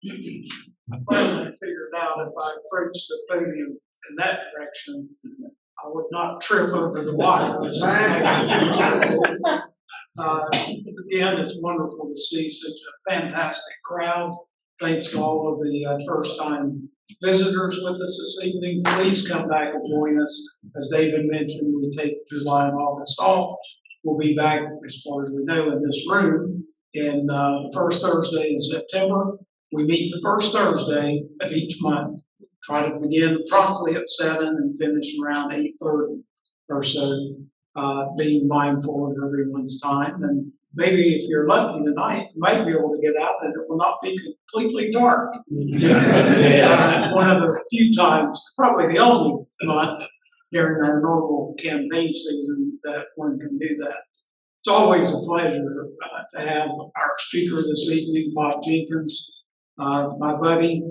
I finally figured out if I approached the podium in that direction, I would not trip over the wires. Again, it's wonderful to see such a fantastic crowd. Thanks to all of the first-time visitors with us this evening. Please come back and join us. As David mentioned, we take July and August off. We'll be back, as far as we know, in this room in the first Thursday in September. We meet the first Thursday of each month. Try to begin promptly at 7 and finish around 8:30 or so, being mindful of everyone's time. And maybe if you're lucky tonight, you might be able to get out and it will not be completely dark. One of the few times, probably the only month during our normal campaign season that one can do that. It's always a pleasure to have our speaker this evening, Bob Jenkins, my buddy.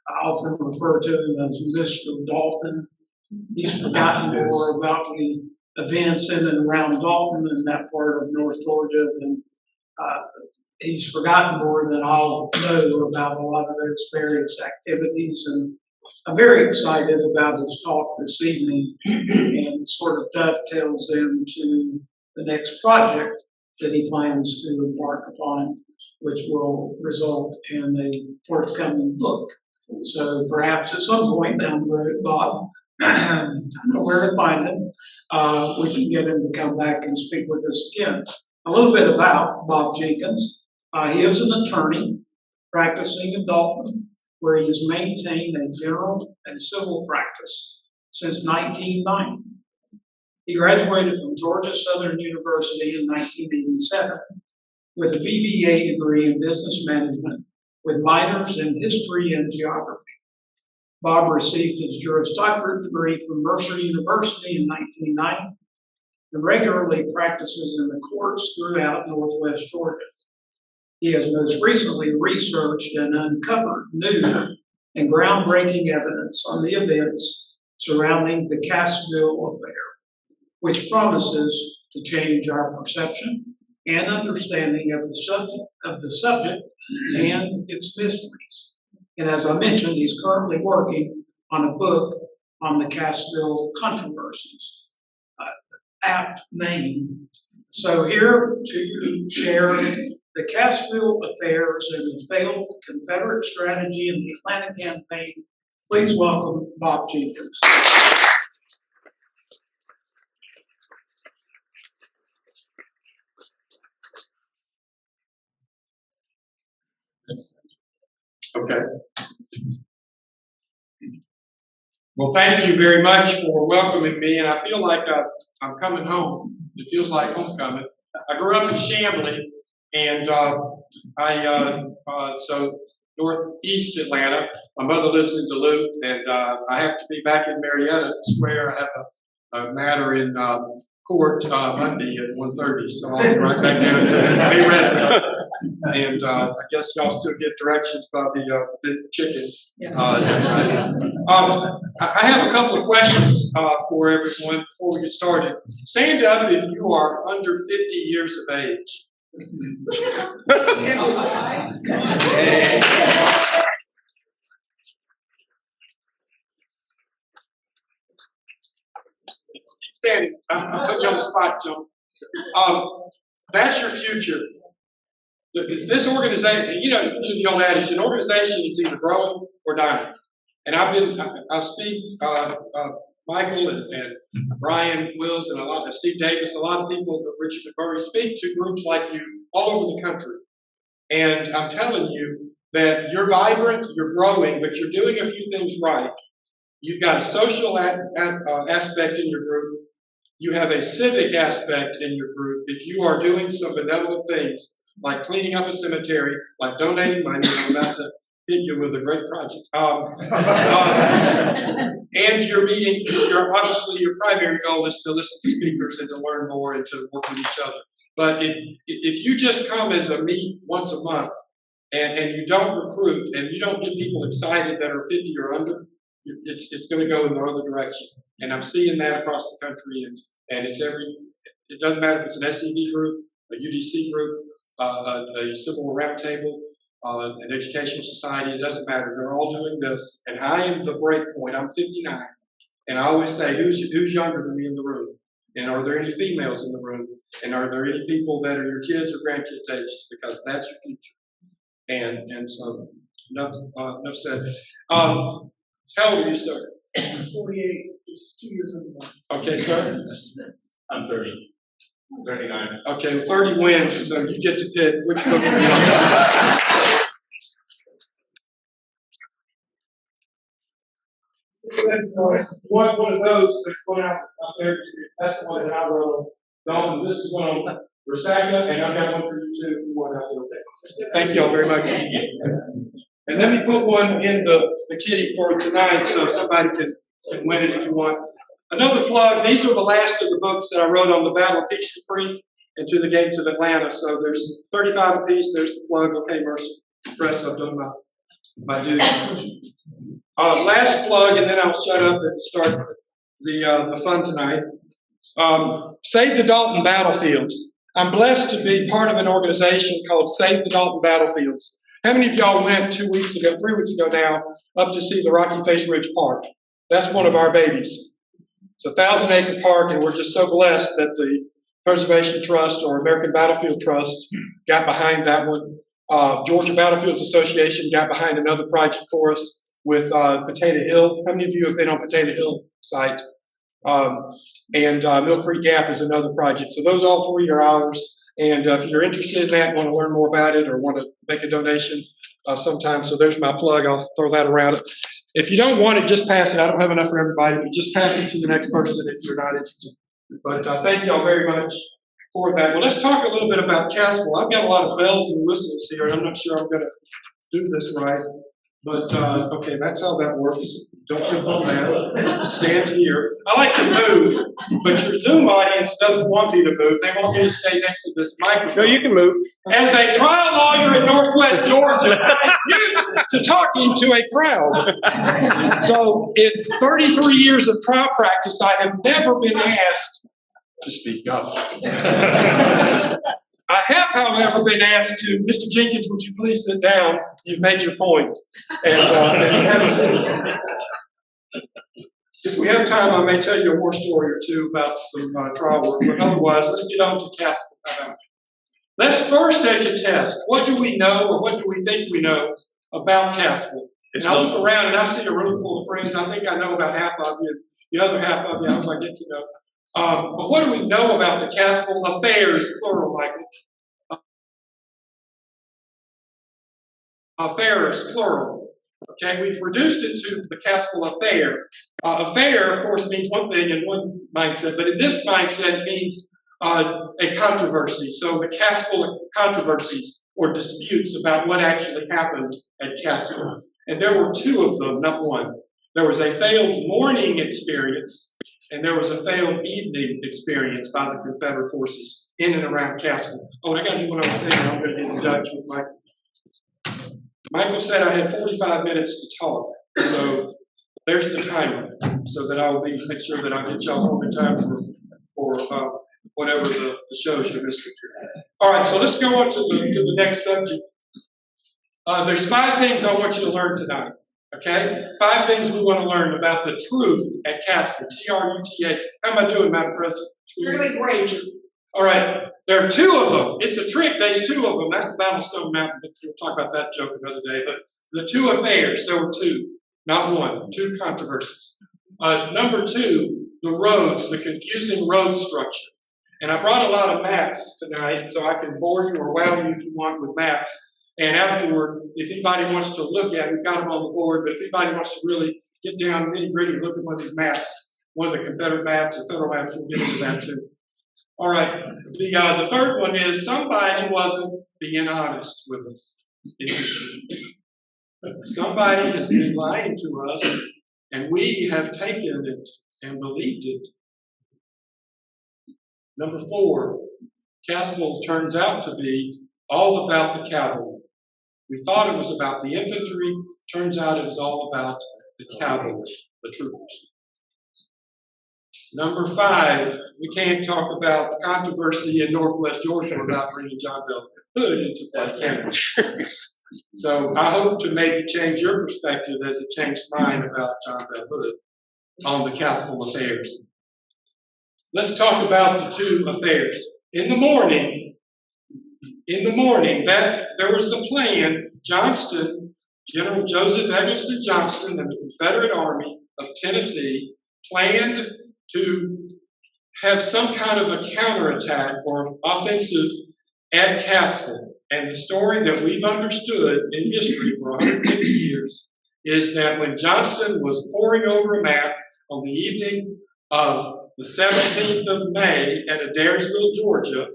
I often refer to him as Mr. Dalton. He's forgotten more about the events in and around Dalton and that part of North Georgia than he's forgotten more than I'll know about a lot of those various activities. And I'm very excited about his talk this evening and sort of dovetails into the next project that he plans to embark upon, which will result in a forthcoming book. So perhaps at some point down the road, Bob, I know where to find him, we can get him to come back and speak with us again. A little bit about Bob Jenkins. He is an attorney practicing in Dalton, where he has maintained a general and civil practice since 1990. He graduated from Georgia Southern University in 1987 with a BBA degree in business management with minors in history and geography. Bob received his Juris Doctorate degree from Mercer University in 1990 and regularly practices in the courts throughout Northwest Georgia. He has most recently researched and uncovered new and groundbreaking evidence on the events surrounding the Cassville affair, which promises to change our perception and understanding of the subject and its mysteries. And as I mentioned, he's currently working on a book on the Cassville controversies. Apt name. So here to share the Cassville affairs and the failed Confederate strategy in the Atlanta campaign, please welcome Bob Jenkins. Okay. Well, thank you very much for welcoming me, and I feel like I'm coming home. It feels like homecoming. I grew up in Chamblee, and so northeast Atlanta. My mother lives in Duluth, and I have to be back in Marietta Square. I have a matter in court Monday at 1:30, so I'll be right back there. Be ready. And I guess y'all still get directions by the big chicken. I have a couple of questions for everyone before we get started. Stand up if you are under 50 years of age. Standing. I'm putting you on the spot, Joe. That's your future. This organization, you know the old adage, an organization is either growing or dying. And I speak, Michael and Brian Wills and Steve Davis, a lot of people, Richard McMurray, speak to groups like you all over the country. And I'm telling you that you're vibrant, you're growing, but you're doing a few things right. You've got a social aspect in your group. You have a civic aspect in your group. If you are doing some benevolent things, like cleaning up a cemetery, like donating money, I'm about to hit you with a great project. And you're meeting, obviously your primary goal is to listen to speakers and to learn more and to work with each other. But if you just come as a meet once a month and you don't recruit and you don't get people excited that are 50 or under, it's going to go in the other direction. And I'm seeing that across the country, and it doesn't matter if it's an SED group, a UDC group, a civil roundtable. an education society, it doesn't matter. They're all doing this. And I am the break point. I'm 59. And I always say, who's younger than me in the room? And are there any females in the room? And are there any people that are your kids or grandkids' ages? Because that's your future. And so, enough said. How old are you, sir? 48, it's 2 years ago. Okay, sir? I'm 30. 39. Okay, well, 30 wins, so you get to pick which book you want. One of those that's going out there, that's the one that I wrote. Dalton, this is one on Resaca, and I've got one for you too if you want out there. Thank y'all very much. And let me put one in the kitty for tonight so somebody can win it if you want. Another plug, these are the last of the books that I wrote on the Battle of Peachtree Creek and To the Gates of Atlanta. So there's 35 apiece, there's the plug. Okay, Mercy. Press, I've done my duty. Last plug, and then I'll shut up and start the fun tonight. Save the Dalton Battlefields. I'm blessed to be part of an organization called Save the Dalton Battlefields. How many of y'all went 3 weeks ago now, up to see the Rocky Face Ridge Park? That's one of our babies. It's a 1,000-acre park, and we're just so blessed that the Preservation Trust or American Battlefield Trust got behind that one. Georgia Battlefields Association got behind another project for us with Potato Hill. How many of you have been on Potato Hill site? And Mill Creek Gap is another project. So those all three are ours. And if you're interested in that, want to learn more about it, or want to make a donation sometime, so there's my plug. I'll throw that around it. If you don't want it, just pass it. I don't have enough for everybody, but just pass it to the next person if you're not interested. But thank y'all very much for that. Well, let's talk a little bit about Cassville. I've got a lot of bells and whistles here, and I'm not sure I'm going to do this right. But, okay, that's how that works. Don't jump on that. Stand here. I like to move, but your Zoom audience doesn't want me to move. They want me to stay next to this microphone. No, you can move. As a trial lawyer in Northwest Georgia, I'm used to talking to a crowd. So in 33 years of trial practice, I have never been asked to speak up. I have, however, been asked to, Mr. Jenkins, would you please sit down? You've made your point. And if we have time, I may tell you a war story or two about some trial work. But otherwise, let's get on to Cassville. Let's first take a test. What do we know, or what do we think we know about Cassville? And I look around and I see a room full of friends. I think I know about half of you. The other half of you, I hope I get to know. But what do we know about the Cassville affairs, plural, Michael? Affairs, plural. Okay, we've reduced it to the Cassville affair. Affair, of course, means one thing in one mindset, but in this mindset, it means a controversy. So the Cassville controversies or disputes about what actually happened at Cassville. And there were two of them, not one. There was a failed morning experience, and there was a failed evening experience by the Confederate forces in and around Cassville. Oh, and I got to do one other thing. I'm going to get in touch with Michael. Michael said I had 45 minutes to talk, so there's the timer, so that I will make sure that I get y'all home in time for whatever the shows you missed. All right, so let's go on to the next subject. There's 5 things I want you to learn tonight. Okay, 5 things we want to learn about the truth at Cassville. TRUTH. How am I doing, Madam President? Really great. All right, there are 2 of them. It's a trick. There's 2 of them. That's the Battlestone Mountain. We'll talk about that joke another day. But the 2 affairs, there were 2, not 1. 2 controversies. Number 2, the roads, the confusing road structure. And I brought a lot of maps tonight, so I can bore you or wow you if you want with maps. And afterward, if anybody wants to look at it, we've got them on the board, but if anybody wants to really get down nitty-gritty and look at one of these maps, one of the Confederate maps or federal maps, we'll get into that too. All right, the third one is somebody wasn't being honest with us. Somebody has been lying to us, and we have taken it and believed it. Number 4, Cassville turns out to be all about the cavalry. We thought it was about the infantry. Turns out it was all about the cavalry, the troopers. Number 5, we can't talk about controversy in Northwest Georgia without bringing John Bell Hood into play, can we? So I hope to maybe change your perspective as it changed mine about John Bell Hood on the Cassville affairs. Let's talk about the two affairs. In the morning, that there was the plan. Johnston, General Joseph Eggleston Johnston and the Confederate Army of Tennessee planned to have some kind of a counterattack or offensive at Cassville. And the story that we've understood in history for 150 years is that when Johnston was poring over a map on the evening of the 17th of May at Adairsville, Georgia,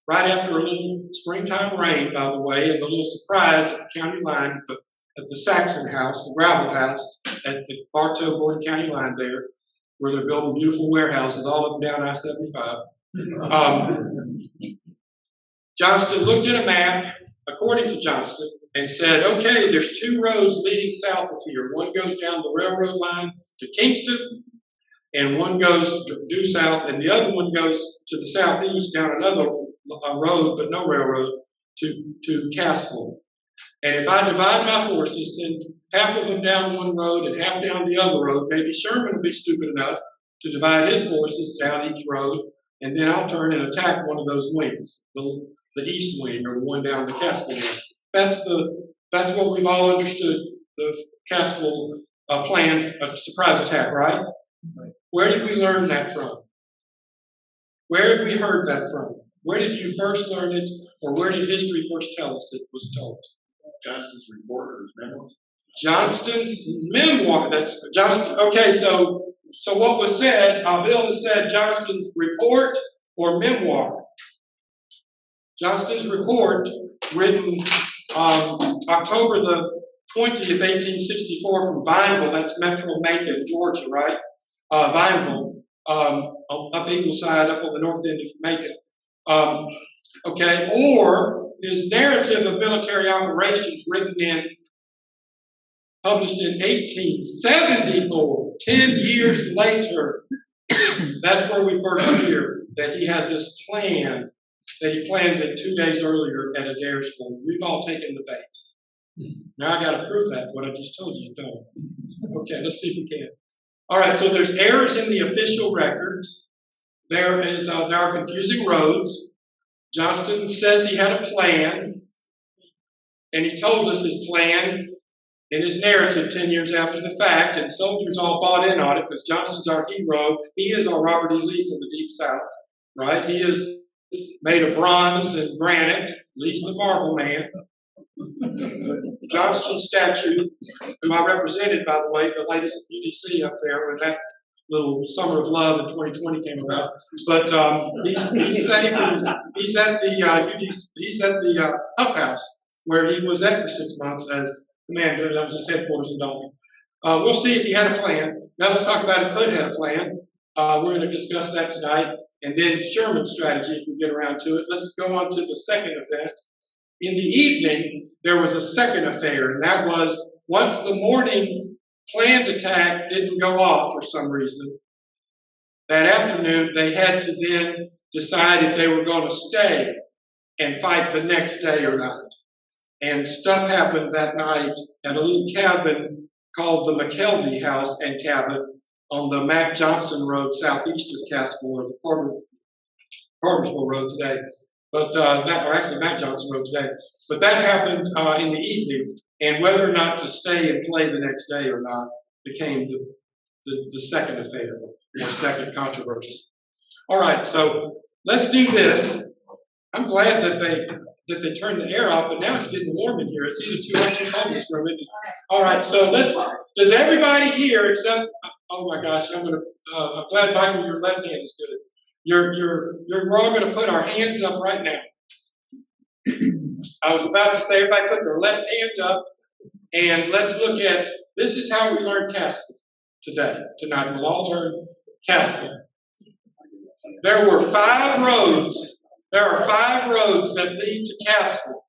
right after a little springtime rain, by the way, and a little surprise at the county line, at the Saxon house, the gravel house, at the Bartow Gordon County line there, where they're building beautiful warehouses all up and down I-75. Johnston looked at a map, according to Johnston, and said, okay, there's two roads leading south of here. One goes down the railroad line to Kingston, and one goes due south, and the other one goes to the southeast down another road, but no railroad, to Cassville. And if I divide my forces, send half of them down one road and half down the other road, maybe Sherman will be stupid enough to divide his forces down each road, and then I'll turn and attack one of those wings, the east wing or the one down the Cassville wing. That's what we've all understood the Cassville plan, a surprise attack, right? Where did we learn that from? Where have we heard that from? Where did you first learn it, or where did history first tell us it was told? Johnston's report or his memoir? Johnston's memoir. That's Johnston. Okay, so what was said? Bill has said Johnston's report or memoir. Johnston's report, written October the 20th, 1864, from Vineville. That's Metro Macon, Georgia, right? Vineville, up Ingleside, up on the north end of Macon. Okay, or his narrative of military operations, published in 1874, 10 years later. That's where we first hear that he had this plan, that he planned it 2 days earlier at Adairsville. We've all taken the bait. Now I got to prove that, what I just told you, don't I? Okay, let's see if we can. All right, so there's errors in the official records. There are confusing roads. Johnston says he had a plan, and he told us his plan in his narrative 10 years after the fact, and soldiers all bought in on it because Johnston's our hero. He is our Robert E. Lee from the Deep South, right? He is made of bronze and granite. Lee's the marble man. Johnston statue, who I represented, by the way, the latest UDC up there when that little Summer of Love in 2020 came about. But he's at the Huff House where he was at for 6 months as commander. That was his headquarters in Dalton. We'll see if he had a plan. Now let's talk about if Hood had a plan. We're going to discuss that tonight, and then Sherman's strategy if we get around to it. Let's go on to the second event. In the evening, there was a second affair, and that was once the morning planned attack didn't go off for some reason, that afternoon they had to then decide if they were going to stay and fight the next day or not. And stuff happened that night at a little cabin called the McKelvey House and Cabin on the Mac Johnson Road southeast of Cassville, or the Cartersville Road today. But actually Mac Johnson Road today. But that happened in the evening, and whether or not to stay and play the next day or not became the second affair, or second controversy. All right, so let's do this. I'm glad that they turned the air off, but now it's getting warm in here. It's either too hot or too cold in this room, isn't it? All right, so does everybody here except, oh my gosh, I'm glad, Michael, your left hand is good. We're all going to put our hands up right now. I was about to say, everybody put their left hand up, and let's look at, this is how we learn Cassville tonight. We'll all learn Cassville. There are 5 roads that lead to Cassville.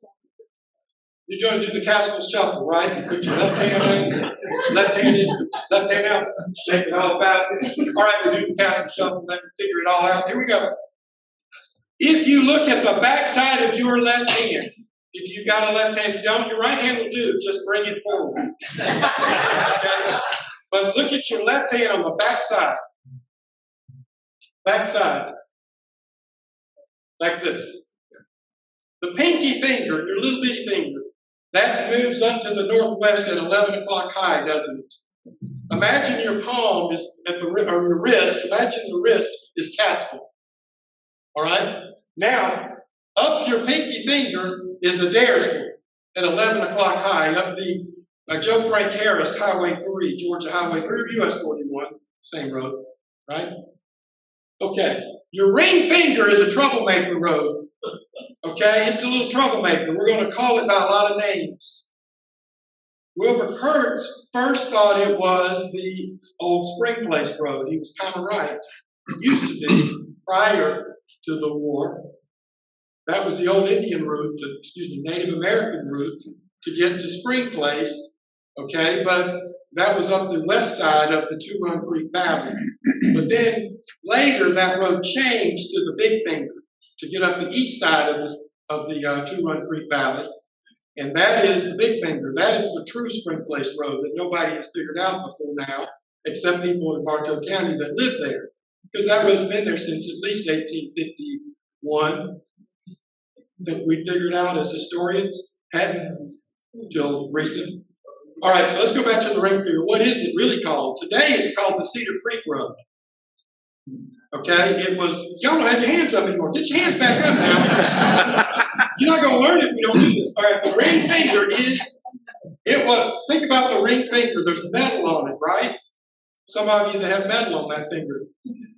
You're going to do the Cassville shuffle, right? You put your left hand in, left hand out, shake it all about. All right, we'll do the Cassville shuffle, then we'll figure it all out. Here we go. If you look at the back side of your left hand, If you've got a left hand, if you don't, your right hand will do. Just bring it forward. Okay? But look at your left hand on the back side. Back side. Like this. The pinky finger, your little bitty finger, that moves up to the northwest at 11 o'clock high, doesn't it? Imagine your palm is at or your wrist. Imagine the wrist is Cassville. All right? Now, up your pinky finger is Adairsville at 11 o'clock high, up the Joe Frank Harris Highway 3, Georgia Highway 3, US 41, same road, right? Okay. Your ring finger is a troublemaker road. Okay, it's a little troublemaker. We're going to call it by a lot of names. Wilbur Kurtz first thought it was the old Spring Place Road. He was kind of right. It used to be prior to the war. That was the old Indian route, Native American route to get to Spring Place. Okay, but that was up the west side of the Two Run Creek Valley. But then later that road changed to the Big Finger to get up the east side of the Two Run Creek Valley. And that is the Big Finger. That is the true Spring Place Road that nobody has figured out before now, except people in Bartow County that live there. Because that road's been there since at least 1851. That we figured out as historians, hadn't until recent. All right, so let's go back to the ring finger. What is it really called? Today it's called the Cedar Creek Road. Okay, y'all don't have your hands up anymore. Get your hands back up now. You're not going to learn if we don't do this. All right, the ring finger think about the ring finger. There's metal on it, right? Some of you that have metal on that finger.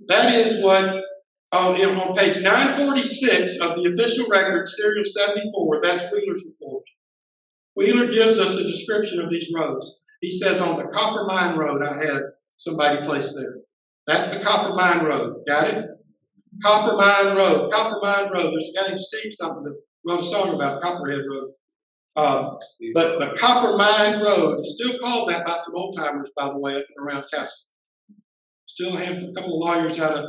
That is what, on page 946 of the official record, serial 74, that's Wheeler's report. Wheeler gives us a description of these roads. He says on the Copper Mine Road, I had somebody placed there. That's the Copper Mine Road. Got it? Copper Mine Road. Copper Mine Road. There's a guy named Steve something that wrote a song about Copperhead Road. But the Copper Mine Road is still called that by some old timers, by the way, up and around Cassville. Still a couple of lawyers out of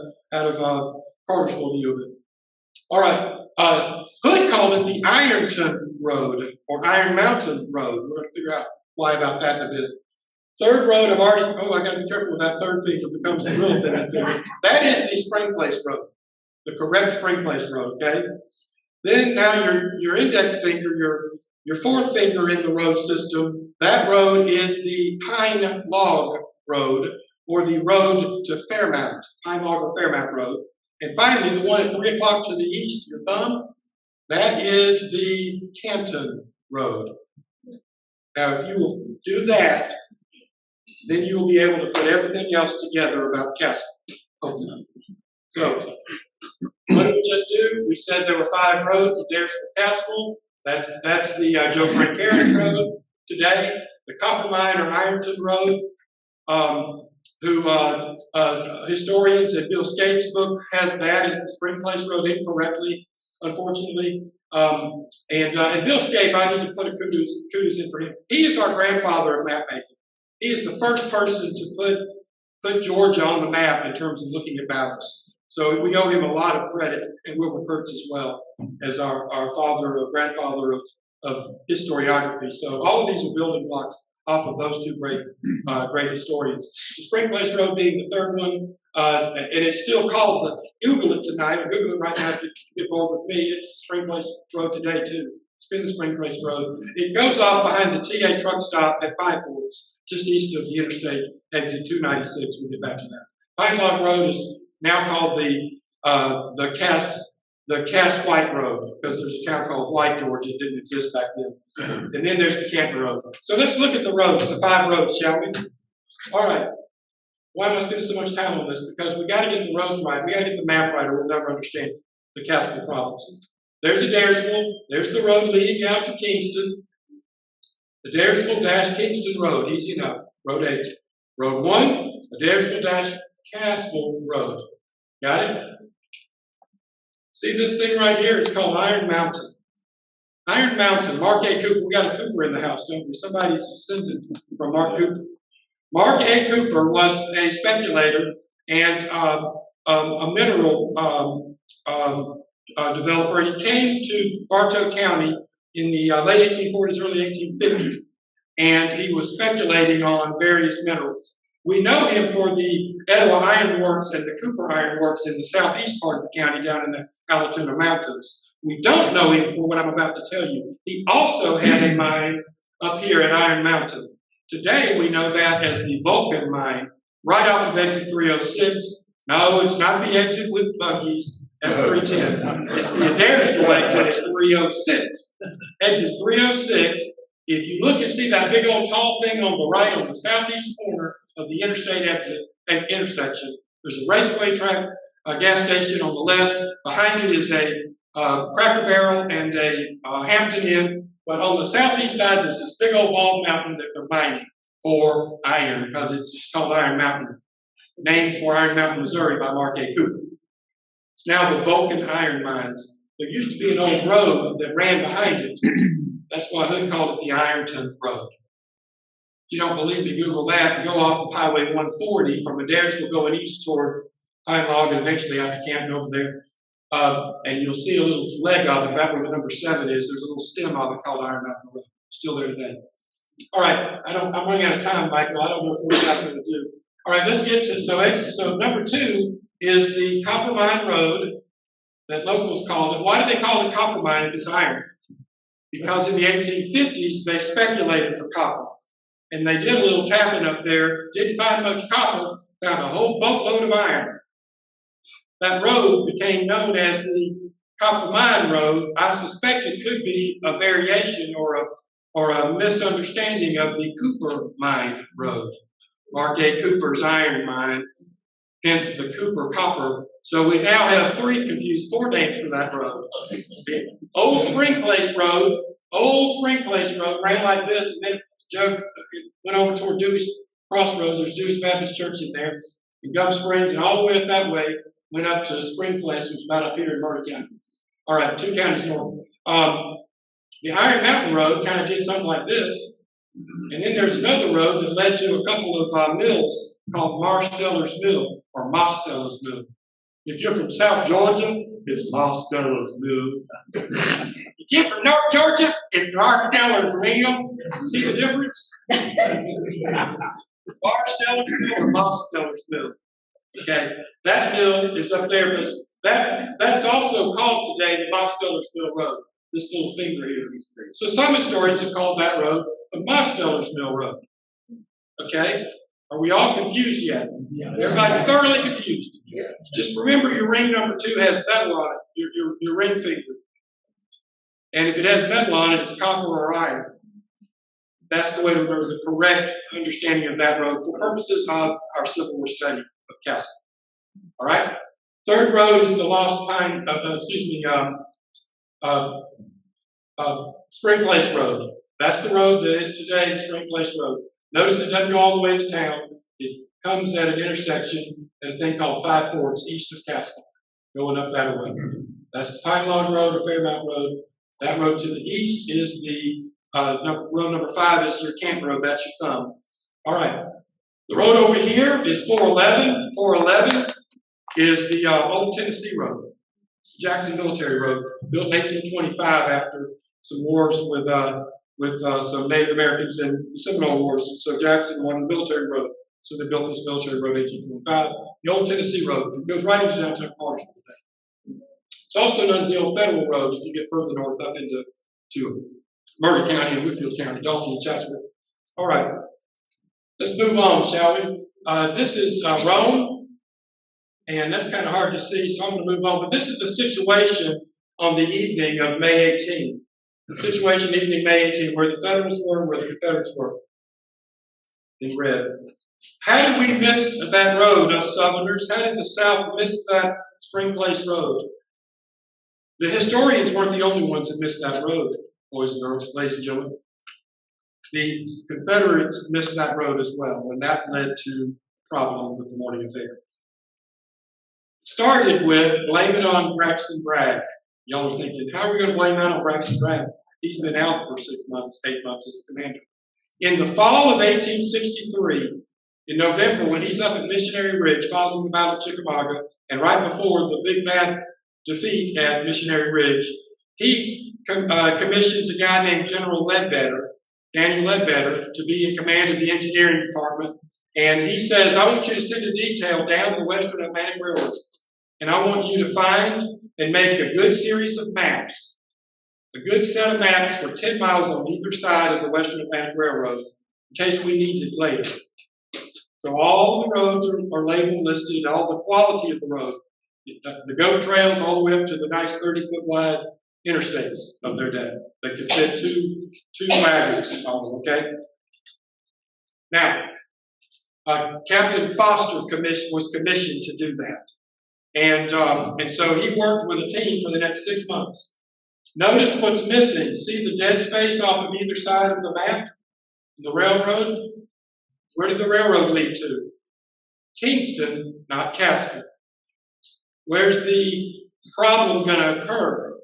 Cartersville knew of it. All right. Hood called it the Ironton Road or Iron Mountain Road. We're going to figure out why about that in a bit. Third road, I got to be careful with that third finger. It becomes a real thin finger. That is the Spring Place Road, the correct Spring Place Road, okay? Then now your index finger, your fourth finger in the road system, that road is the Pine Log Road, or the road to Fairmount, Pine Log or Fairmount Road. And finally, the one at 3 o'clock to the east, your thumb, that is the Canton Road. Now, if you will do that, then you will be able to put everything else together about Cassville. So, what did we just do? We said there were 5 roads at Cassville. That's the Joe Frank Harris Road today. The Copper Mine or Ironton Road, historians and Bill Skate's book has that as the Spring Place Road incorrectly, unfortunately. And Bill Skate, I need to put a kudos in for him. He is our grandfather of map making. He is the first person to put Georgia on the map in terms of looking at maps. So we owe him a lot of credit, and Wilbur Kurtz as well, as our father or grandfather of historiography. So all of these are building blocks off of those two great historians. The Spring Place Road being the third one, and it's still called Google it tonight, or Google it right now if you get bored with me. It's the Spring Place Road today too. It's been the Spring Place Road. It goes off behind the TA truck stop at Five Forks, just east of the interstate exit 296. We'll get back to that. Pine Log Road is now called the Cass White Road, because there's a town called White, Georgia. It didn't exist back then. And then there's the Canton Road. So let's look at the roads, the 5 roads, shall we? All right. Why am I spending so much time on this? Because we got to get the roads right. We got to get the map right, or we'll never understand the Cassville problems. There's Adairsville. There's the road leading out to Kingston. Adairsville-Kingston Road, easy enough. Road 8. Road 1, Adairsville-Cassville Road. Got it? See this thing right here? It's called Iron Mountain. Iron Mountain. Mark A. Cooper. We got a Cooper in the house, don't we? Somebody's descended from Mark Cooper. Mark A. Cooper was a speculator and a mineral developer. And he came to Bartow County in the late 1840s, early 1850s, and he was speculating on various minerals. We know him for the Etowah Iron Works and the Cooper Iron Works in the southeast part of the county down in the Allatoona Mountains. We don't know him for what I'm about to tell you. He also had a mine up here at Iron Mountain. Today we know that as the Vulcan mine, right off of exit 306. No, it's not the exit with buggies, that's 310. It's the Adairsville exit at 306. Exit 306, if you look and see that big old tall thing on the right on the southeast corner of the interstate exit intersection, there's a raceway track, a gas station on the left. Behind it is a Cracker Barrel and a Hampton Inn. But on the southeast side, there's this big old bald mountain that they're mining for iron because it's called Iron Mountain, named for Iron Mountain, Missouri by Mark A. Cooper. It's now the Vulcan Iron Mines. There used to be an old road that ran behind it. That's why Hood called it the Ironton Road. If you don't believe me, Google that and go off of Highway 140 from Adairsville going east toward Pine Log and eventually out to Canton over there. And you'll see a little leg of it, back where the number 7 is. There's a little stem of it called Iron Mountain Road. Still there today. All right, I'm running out of time, Michael. I don't know what that's going to do. All right, let's get to, so number 2 is the Copper Mine Road that locals called it. Why do they call it Copper Mine if it's iron? Because in the 1850s, they speculated for copper. And they did a little tapping up there, didn't find much copper, found a whole boatload of iron. That road became known as the Copper Mine Road. I suspect it could be a variation or a misunderstanding of the Cooper Mine Road. Mark A. Cooper's iron mine, hence the Cooper Copper. So we now have 4 names for that road. The Old Spring Place Road ran like this, and then went over toward Dewey's Crossroads. There's Dewey's Baptist Church in there, and Gum Springs, and all the way up that way, went up to Spring Place, which is about up here in Murray County. All right, 2 counties north. The Iron Mountain Road kind of did something like this. And then there's another road that led to a couple of mills called Marsteller's Mill or Mosteller's Mill. If you're from South Georgia, it's Mosteller's Mill. If you're from North Georgia, it's Marsteller's Mill. See the difference? Marsteller's Mill or Mosteller's Mill. Okay, that mill is up there, but that's also called today the Mosteller's Mill Road. This little finger here. So some historians have called that road the Mosteller's Mill Road. Okay? Are we all confused yet? Yeah. Everybody thoroughly confused? Yeah. Just remember your ring number 2 has metal on it, your ring finger. And if it has metal on it, it's copper or iron. That's the way to remember the correct understanding of that road for purposes of our Civil War study of Cassville. All right? 3rd road is the Lost Pine, Spring Place Road. That's the road that is today the Spring Place Road. Notice it doesn't go all the way to town. It comes at an intersection at a thing called Five Forks east of Cassville, going up that way. That's the Pine Log Road or Fairmount Road. That road to the east is the road number 5 is your camp road. That's your thumb. All right. The road over here is 411. 411 is the Old Tennessee Road. It's the Jackson Military Road, built in 1825 after some wars with some Native Americans and the Seminole Wars. So Jackson wanted a military road, so they built this military road in 1825. The Old Tennessee Road. It goes right into downtown Clarksville today. It's also known as the Old Federal Road if you get further north up into Murray County and Whitfield County, Dalton and Chatsworth. All right, let's move on, shall we? This is Rome, and that's kind of hard to see, so I'm going to move on. But this is the situation on the evening of May 18. The situation evening May 18, where the Federals were, where the Confederates were, in red. How did we miss that road, us Southerners? How did the South miss that Spring Place Road? The historians weren't the only ones that missed that road, boys and girls, ladies and gentlemen. The Confederates missed that road as well, and that led to a problem with the morning affair. It started with blame it on Braxton Bragg. Y'all are thinking, how are we going to blame that on Braxton Bragg? He's been out for 6 months, 8 months as a commander. In the fall of 1863, in November, when he's up at Missionary Ridge following the Battle of Chickamauga, and right before the big bad defeat at Missionary Ridge, he commissions a guy named General Ledbetter, Daniel Ledbetter, to be in command of the engineering department. And he says, I want you to send a detail down the Western Atlantic Railroad. And I want you to find and make a good series of maps, a good set of maps for 10 miles on either side of the Western Atlantic Railroad, in case we need it later. So all the roads are labeled, listed, all the quality of the road, the goat trails all the way up to the nice 30-foot wide interstates of their day. They could fit two wagons on them, okay? Now, Captain Foster was commissioned to do that. And so he worked with a team for the next 6 months. Notice what's missing. See the dead space off of either side of the map? The railroad? Where did the railroad lead to? Kingston, not Cassville. Where's the problem going to occur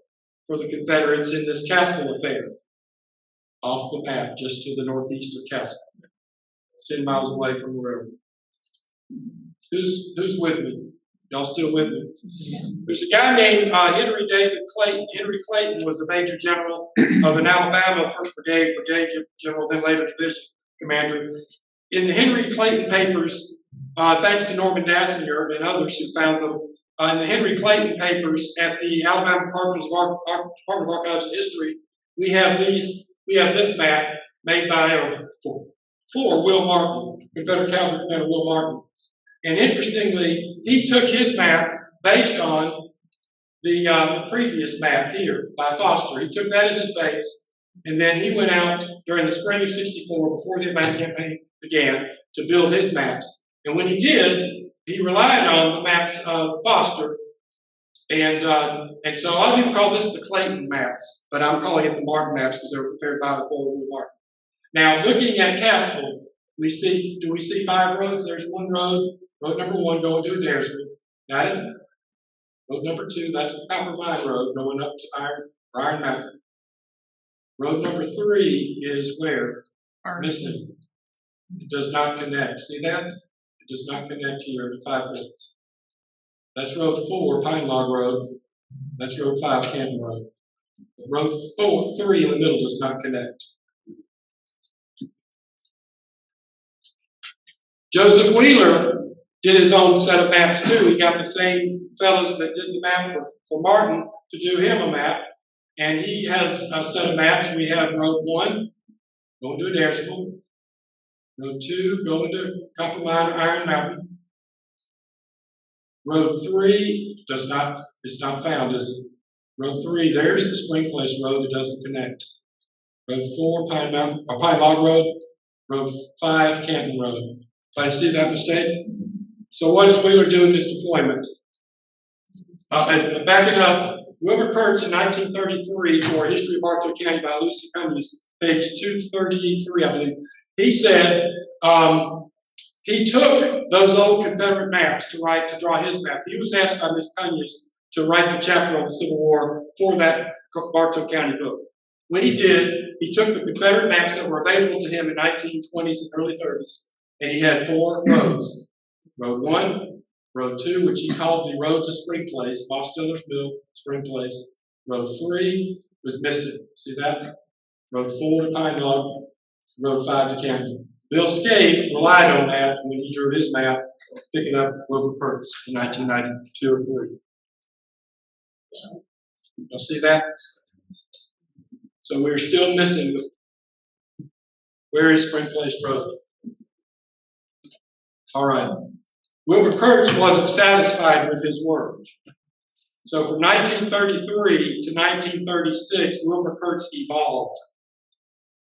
for the Confederates in this Cassville affair? Off the map, just to the northeast of Cassville, 10 miles away from the railroad. Who's with me? Y'all still with me? There's a guy named Henry David Clayton. Henry Clayton was a major general of an Alabama 1st Brigade, brigade general, then later division commander. In the Henry Clayton papers, thanks to Norman Dassinger and others who found them, in the Henry Clayton papers at the Alabama Department of Archives and History, we have this map made by for Will Martin, Confederate Cavalry Commander Will Martin. And interestingly, he took his map based on the previous map here by Foster. He took that as his base, and then he went out during the spring of '64, before the Atlantic campaign began, to build his maps. And when he did, he relied on the maps of Foster. And so a lot of people call this the Clayton maps, but I'm calling it the Martin maps because they were prepared by the Will Martin. Now, looking at Cassville, do we see 5 roads? There's one road. Road number 1 going to Adairsville. Got it? Road number 2, that's the Copper Mine Road going up to Iron Mountain. Road number 3 is where? Missing. It does not connect. See that? It does not connect here to 5 roads. That's road 4, Pine Log Road. That's road 5, Canton Road. Road 3 in the middle does not connect. Joseph Wheeler did his own set of maps too. He got the same fellows that did the map for Martin to do him a map. And he has a set of maps. We have road 1 going to Adairsville. Road 2 going to Copper Mine, Iron Mountain. Road 3 is not found, is it? Road 3, there's the Spring Place Road. It doesn't connect. Road 4, Pine Log Road. Road 5, Canton Road. Did I see that mistake? So what does Wheeler do in this deployment? And backing up, Wilbur Kurtz in 1933 for History of Bartow County by Lucy Cummings, page 233, I believe. He said he took those old Confederate maps to draw his map. He was asked by Miss Cummings to write the chapter on the Civil War for that Bartow County book. When he did, he took the Confederate maps that were available to him in 1920s and early 30s, and he had 4 roads. Road 1, Road 2, which he called the Road to Spring Place, Boss Stiller's Mill, Spring Place. Road 3 was missing. See that? Road 4 to Pine Log, Road 5 to Canton. Bill Scaife relied on that when he drew his map, picking up Wilbur Kurtz in 1992 or 3. You'll see that? So we're still missing. Where is Spring Place Road? All right. Wilbur Kurtz wasn't satisfied with his work. So from 1933 to 1936, Wilbur Kurtz evolved,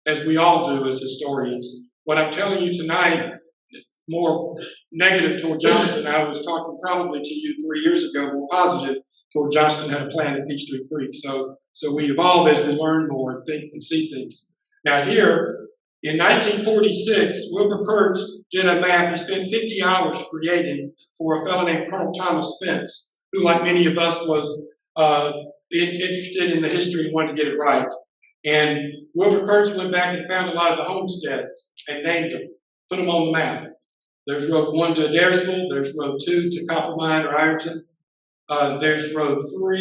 as we all do as historians. What I'm telling you tonight is more negative toward Johnston. I was talking probably to you 3 years ago, more positive toward Johnston had a plan at Peachtree Creek. So we evolve as we learn more and think and see things. Now here, in 1946, Wilbur Kurtz did a map he spent 50 hours creating for a fellow named Colonel Thomas Spence, who, like many of us, was interested in the history and wanted to get it right. And Wilbur Kurtz went back and found a lot of the homesteads and named them, put them on the map. There's road 1 to Adairsville, there's road 2 to Copper Mine or Ironton, there's road 4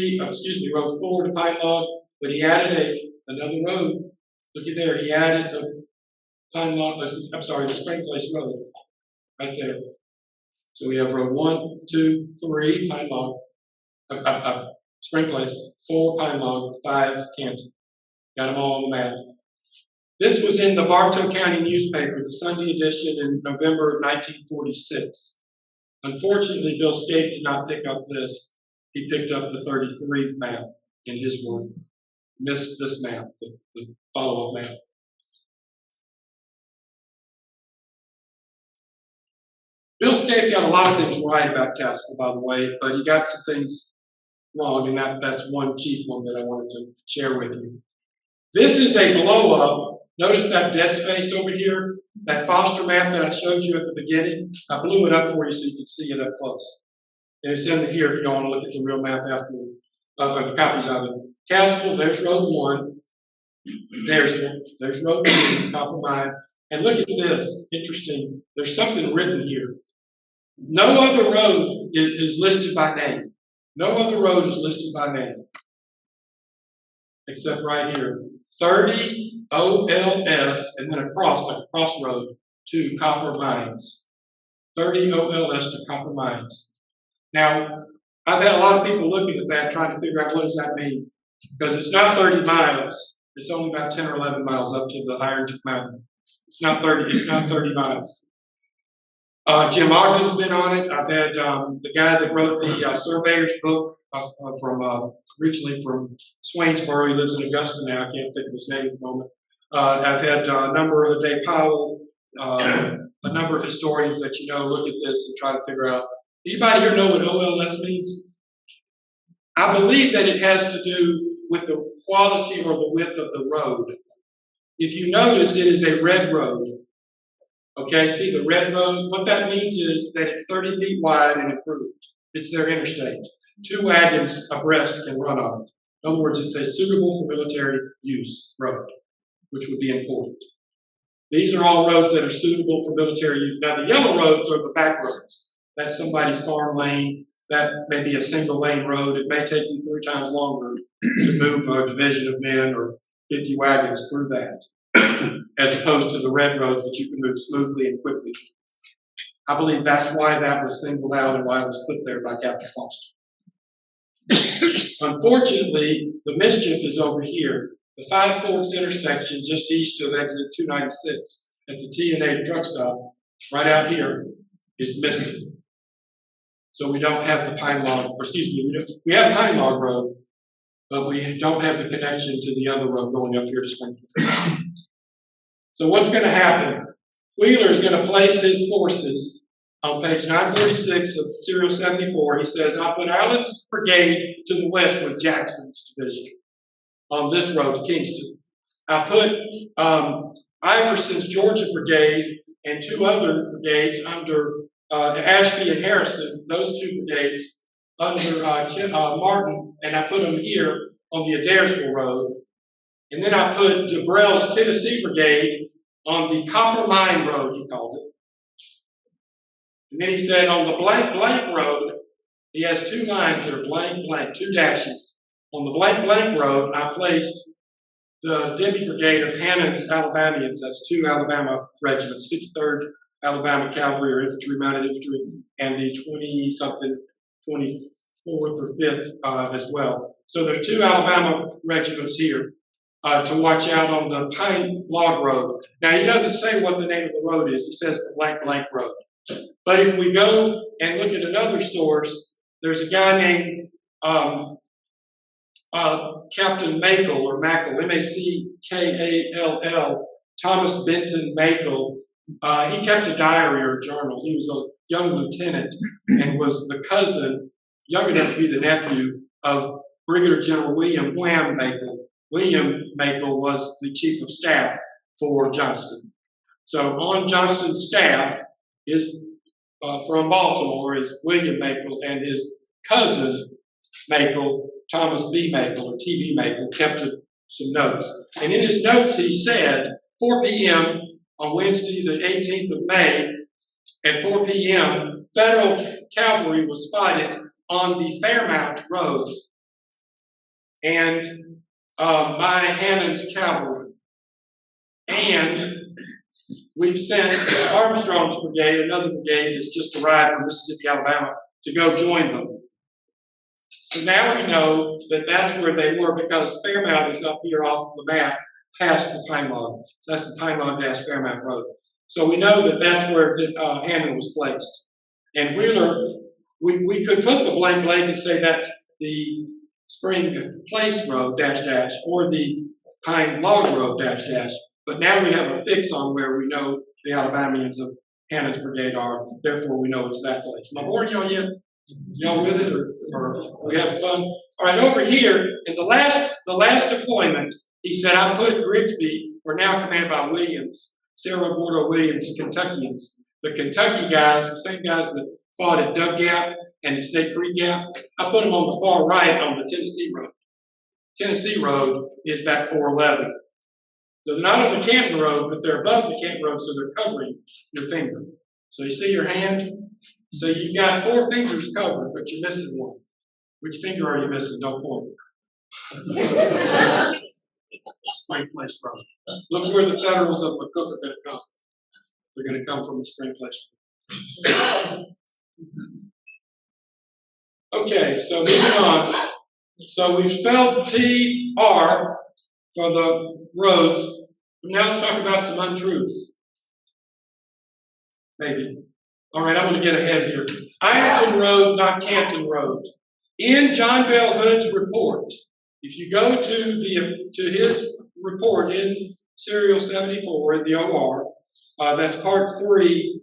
to Pine Log, but he added another road. Look at there, he added the the Spring Place Road, right there. So we have road 1, 2, 3, Pine Log, Spring Place, 4, Pine Log, 5, Canton. Got them all on the map. This was in the Bartow County newspaper, the Sunday edition in November of 1946. Unfortunately, Bill Scaife did not pick up this. He picked up the 33 map in his work. Missed this map, the follow-up map. Bill Scaife got a lot of things right about Cassville, by the way, but he got some things wrong, and that's one chief one that I wanted to share with you. This is a blow-up. Notice that dead space over here, that Foster map that I showed you at the beginning. I blew it up for you so you can see it up close. And it's in here if you don't want to look at the real map afterward, or the copies of it. Cassville, there's road 1. There's road 2, Copper Mine. And look at this, interesting. There's something written here. No other road is listed by name. No other road is listed by name. Except right here. 30 OLS, and then across, like a crossroad, to Copper Mines. 30 OLS to Copper Mines. Now, I've had a lot of people looking at that, trying to figure out what does that mean. Because it's not 30 miles. It's only about 10 or 11 miles up to the Iron Chief Mountain. It's not 30 miles. Jim Ogden's been on it. I've had the guy that wrote the surveyor's book originally from Swainsboro. He lives in Augusta now. I can't think of his name at the moment. I've had a number of Dave Powell, a number of historians that you know look at this and try to figure out. Anybody here know what OLS means? I believe that it has to do with the quality or the width of the road. If you notice, it is a red road. Okay, see the red road? What that means is that it's 30 feet wide and improved. It's their interstate. 2 wagons abreast can run on it. In other words, it's a suitable for military use road, which would be important. These are all roads that are suitable for military use. Now, the yellow roads are the back roads. That's somebody's farm lane. That may be a single lane road. It may take you 3 times longer to move a division of men or 50 wagons through that, as opposed to the red roads that you can move smoothly and quickly. I believe that's why that was singled out and why it was put there by Captain Foster. Unfortunately, the mischief is over here. The Five Forks intersection just east of exit 296 at the T&A truck stop, right out here, is missing. So we don't have the Pine Log, or excuse me, we have Pine Log Road, but we don't have the connection to the other road going up here to Springfield. So what's going to happen? Wheeler is going to place his forces on page 946 of Serial 74. He says, I'll put Allen's brigade to the west with Jackson's division on this road to Kingston. I put Iverson's Georgia brigade and 2 other brigades under Ashby and Harrison, those 2 brigades under Martin, and I put them here on the Adairsville Road. And then I put DeBrell's Tennessee Brigade on the Copper Mine Road, he called it. And then he said on the blank blank road, he has 2 lines that are blank blank, 2 dashes. On the blank blank road, I placed the Debbie Brigade of Hannon's Alabamians. That's 2 Alabama regiments, 53rd Alabama Cavalry or Infantry, Mounted Infantry, and the 20-something, 24th or 5th as well. So there's 2 Alabama regiments here to watch out on the Pine Log Road. Now, he doesn't say what the name of the road is. He says the blank blank road. But if we go and look at another source, there's a guy named Captain Mackall, or Mackall, M-A-C-K-A-L-L, Thomas Benton Mackall. He kept a diary or a journal. He was a young lieutenant and was the cousin, young enough to be the nephew, of Brigadier General William Wham Mackall. William Mackall was the chief of staff for Johnston. So on Johnston's staff is from Baltimore is William Mackall, and his cousin Mackall, Thomas B. Mackall, or T.B. Mackall, kept some notes. And in his notes he said, 4 p.m. on Wednesday, the 18th of May, at 4 p.m., Federal cavalry was spotted on the Fairmount Road. And by Hannon's cavalry. And we've sent Armstrong's brigade, another brigade that's just arrived from Mississippi, Alabama, to go join them. So now we know that that's where they were because Fairmount is up here off of the map past the Pine Log. So that's the Pine Log - Fairmount Road. So we know that that's where Hannon was placed. And Wheeler, we could put the blank and say that's the Spring Place Road -- or the Pine Log Road -- but now we have a fix on where we know the Alabamians of Hannon's brigade are. Therefore, we know it's that place. Am I boring y'all yet? Y'all with it, or are we having fun? All right, over here in the last deployment, he said, "I put Grigsby, we're now commanded by Williams, Sarah Bordeaux Williams, Kentuckians, the Kentucky guys, the same guys that fought at Dug Gap and at Snake Creek Gap. I put them on the far right on the Tennessee Road. Tennessee Road is that 411. So they're not on the Canton Road, but they're above the Canton Road, so they're covering your finger. So you see your hand? So you've got 4 fingers covered, but you're missing one. Which finger are you missing? Don't point. Spring Place Road. Look where the Federals of McCook are going to come. They're going to come from the Spring Place Road. Okay, so moving on. So we've spelled TR for the roads. Now let's talk about some untruths. Maybe. All right, I'm going to get ahead here. Ironton Road, not Canton Road. In John Bell Hood's report, if you go to his report in Serial 74 in the OR, that's Part 3,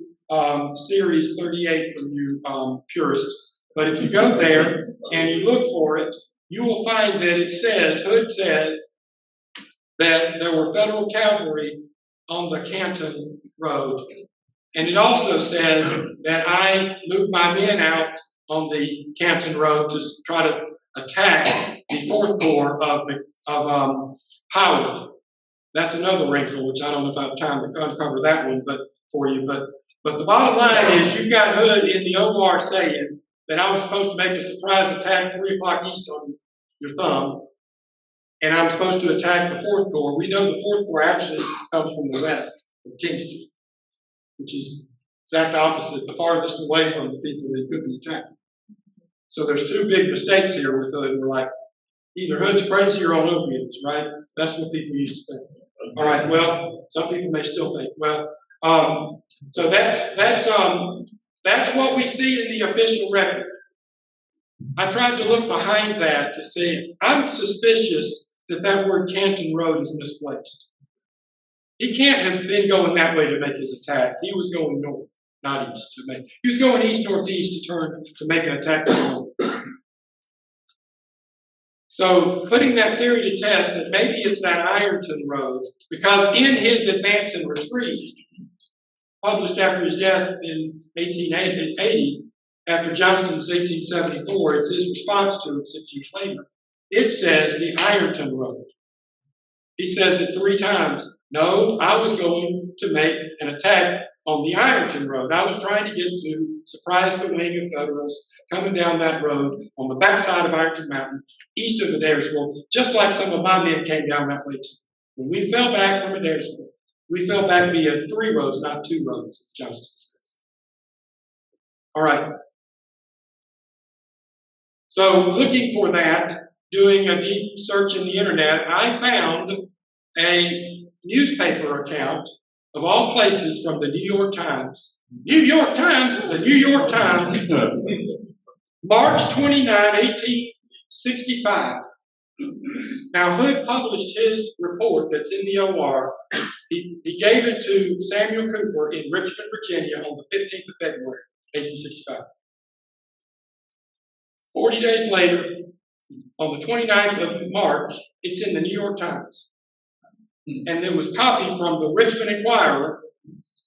Series 38 from you purists. But if you go there and you look for it, you will find that it says, Hood says, that there were federal cavalry on the Canton Road. And it also says that I moved my men out on the Canton Road to try to attack the 4th Corps of Howard. That's another wrinkle, which I don't know if I have time to uncover that one for you. But the bottom line is you've got Hood in the OR saying that I was supposed to make a surprise attack 3 o'clock east on your thumb, and I'm supposed to attack the 4th Corps. We know the 4th Corps actually comes from the west, from Kingston, which is exact opposite, the farthest away from the people that could be attacked. So there's 2 big mistakes here with Hood. We're like, either Hood's crazy or on opiates, right? That's what people used to think. All right, well, some people may still think. Well, so that's what we see in the official record. I tried to look behind that to see. I'm suspicious that word Canton Road is misplaced. He can't have been going that way to make his attack. He was going north, not east. He was going east-northeast to make an attack. So putting that theory to test that maybe it's that Ironton Road, because in his Advance and Retreat, published after his death in 1880, after Johnston's 1874, it's his response to it, since you claim it. It says the Ironton Road. He says it 3 times. No, I was going to make an attack on the Ironton Road. I was trying to get to surprise the wing of Federals coming down that road on the backside of Ironton Mountain, east of Adairsville, just like some of my men came down that way too. When we fell back from Adairsville, we fell back via 3 roads, not 2 roads, as Johnston says. All right. So looking for that, doing a deep search in the internet, I found a newspaper account of all places from the New York Times. New York Times, the New York Times, March 29, 1865. Now, Hood published his report that's in the OR. He gave it to Samuel Cooper in Richmond, Virginia on the 15th of February, 1865. 40 days later, on the 29th of March, it's in the New York Times. And there was copy from the Richmond Inquirer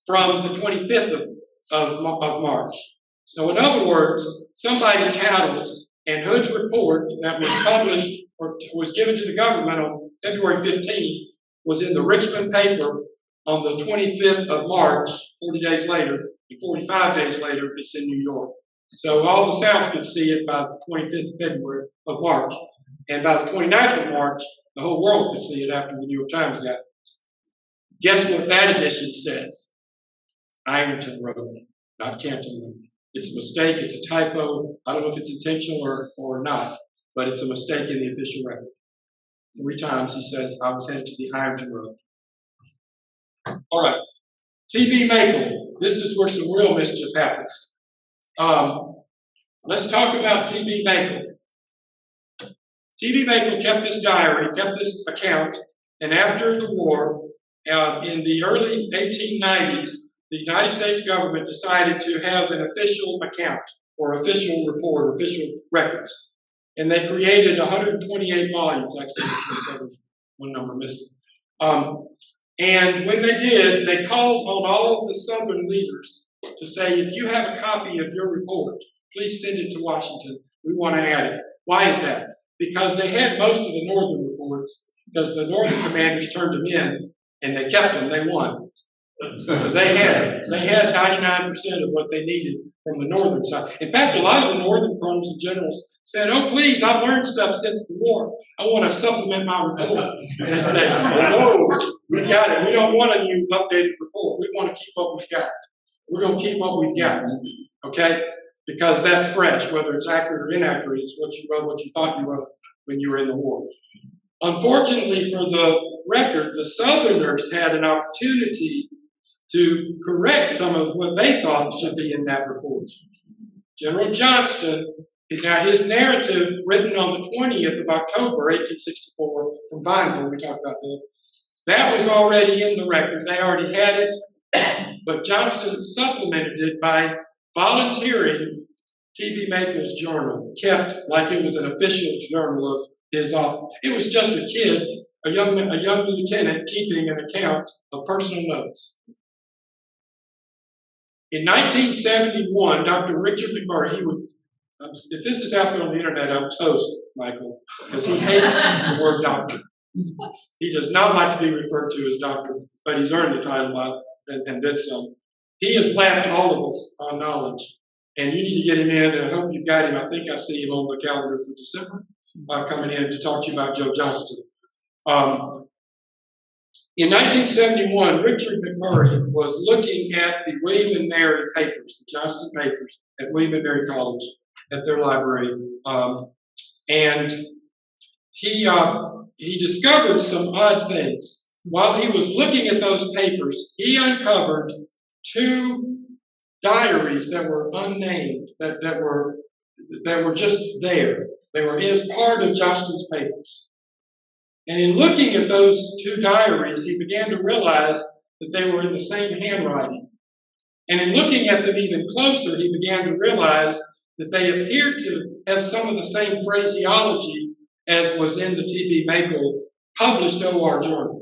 from the 25th of March. So in other words, somebody tattled, and Hood's report that was published or was given to the government on February 15th was in the Richmond paper on the 25th of March, 40 days later, and 45 days later, it's in New York. So all the South could see it by the 25th of March, and by the 29th of March, The whole world could see it after the New York Times got it. Guess what that edition says? Ironton Road, not Canton Road. It's a mistake, it's a typo. I don't know if it's intentional or not, but it's a mistake in the official record. 3 times he says, I was headed to the Ironton Road. All right, T.B. Maple. This is where some real mischief happens. Let's talk about T.B. Maple. T.B. Maple kept this diary, kept this account, and after the war, in the early 1890s, the United States government decided to have an official account, or official report, or official records. And they created 128 volumes, actually, there was one number missing. And when they did, they called on all of the Southern leaders to say, if you have a copy of your report, please send it to Washington. We want to add it. Why is that? Because they had most of the Northern reports, because the Northern commanders turned them in, and they kept them, they won. So they had it. They had 99% of what they needed from the Northern side. In fact, a lot of the Northern colonels and generals said, oh, please, I've learned stuff since the war. I want to supplement my report. And they said, oh, we got it. We don't want a new updated report. We want to keep what we've got. We're going to keep what we've got, okay? Because that's fresh, whether it's accurate or inaccurate. It's what you wrote, what you thought you wrote when you were in the war. Unfortunately for the record, the Southerners had an opportunity to correct some of what they thought should be in that report. General Johnston, now his narrative written on the 20th of October, 1864, from Vineville, we talked about that was already in the record. They already had it, but Johnston supplemented it by volunteering T.B. Maple's journal, kept like it was an official journal of his office. It was just a kid, a young lieutenant, keeping an account of personal notes. In 1971, Dr. Richard McMurray, if this is out there on the internet, I'm toast, Michael, because he hates the word doctor. He does not like to be referred to as doctor, but he's earned the title and then some. He has lapped all of us on knowledge, and you need to get him in, and I hope you've got him. I think I see him on the calendar for December, coming in to talk to you about Joe Johnston. In 1971, Richard McMurray was looking at the William and Mary papers, the Johnston papers, at William and Mary College, at their library, and he discovered some odd things. While he was looking at those papers, he uncovered 2 diaries that were unnamed, that were just there. They were as part of Johnston's papers. And in looking at those 2 diaries, he began to realize that they were in the same handwriting. And in looking at them even closer, he began to realize that they appeared to have some of the same phraseology as was in the T.B. Maple published OR journal,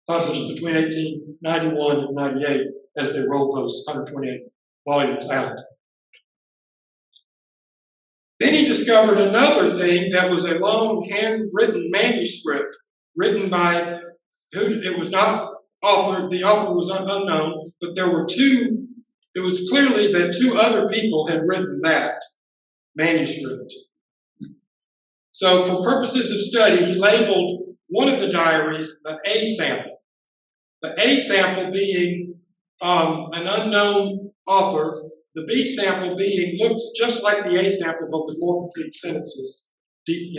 published between 1891 and 98 as they rolled those 128 volumes out. Then he discovered another thing that was a long handwritten manuscript written by who it was not authored, the author was unknown, but there were 2, it was clearly that 2 other people had written that manuscript. So for purposes of study, he labeled one of the diaries the A sample. The A sample being an unknown author, the B sample looked just like the A sample, but with more complete sentences, deep,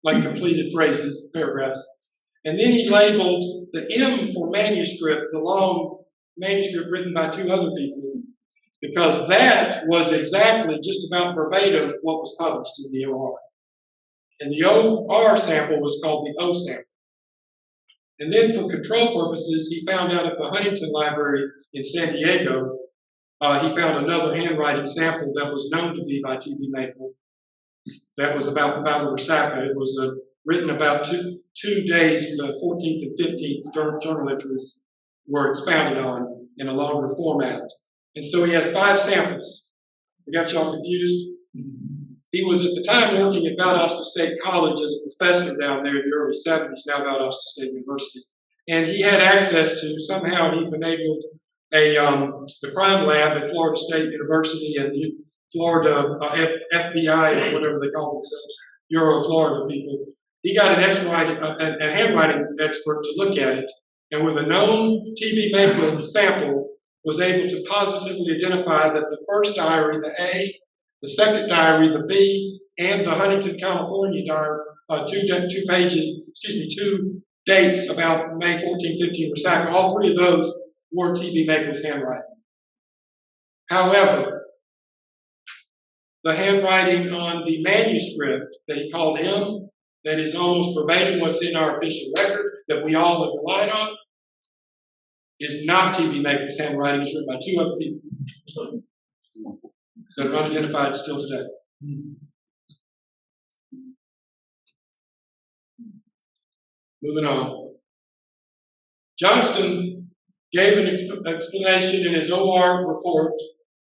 like completed phrases, paragraphs. And then he labeled the M for manuscript, the long manuscript written by 2 other people, because that was exactly just about verbatim what was published in the OR. And the OR sample was called the O sample. And then for control purposes, he found out at the Huntington Library in San Diego, he found another handwriting sample that was known to be by T.B. Maple. That was about the Battle of Resaca. It was written about two days, the 14th and 15th journal entries were expounded on in a longer format. And so he has 5 samples. I got y'all confused? He was at the time working at Valdosta State College as a professor down there in the early 70s, now Valdosta State University. And he had access to, somehow he finagled the crime lab at Florida State University and the Florida FBI, or whatever they call themselves, Euro Florida people, he got an handwriting expert to look at it, and with a known T.B. Maple sample, was able to positively identify that the first diary, the A, the second diary, the B, and the Huntington, California diary, two dates about May 14, 15 were stacked. All three of those were T.B. Maple's handwriting. However, the handwriting on the manuscript that he called M, that is almost verbatim what's in our official record that we all have relied on, is not T.B. Maple's handwriting. It's written by two other people that are unidentified still today. Moving on. Johnston gave an explanation in his OR report,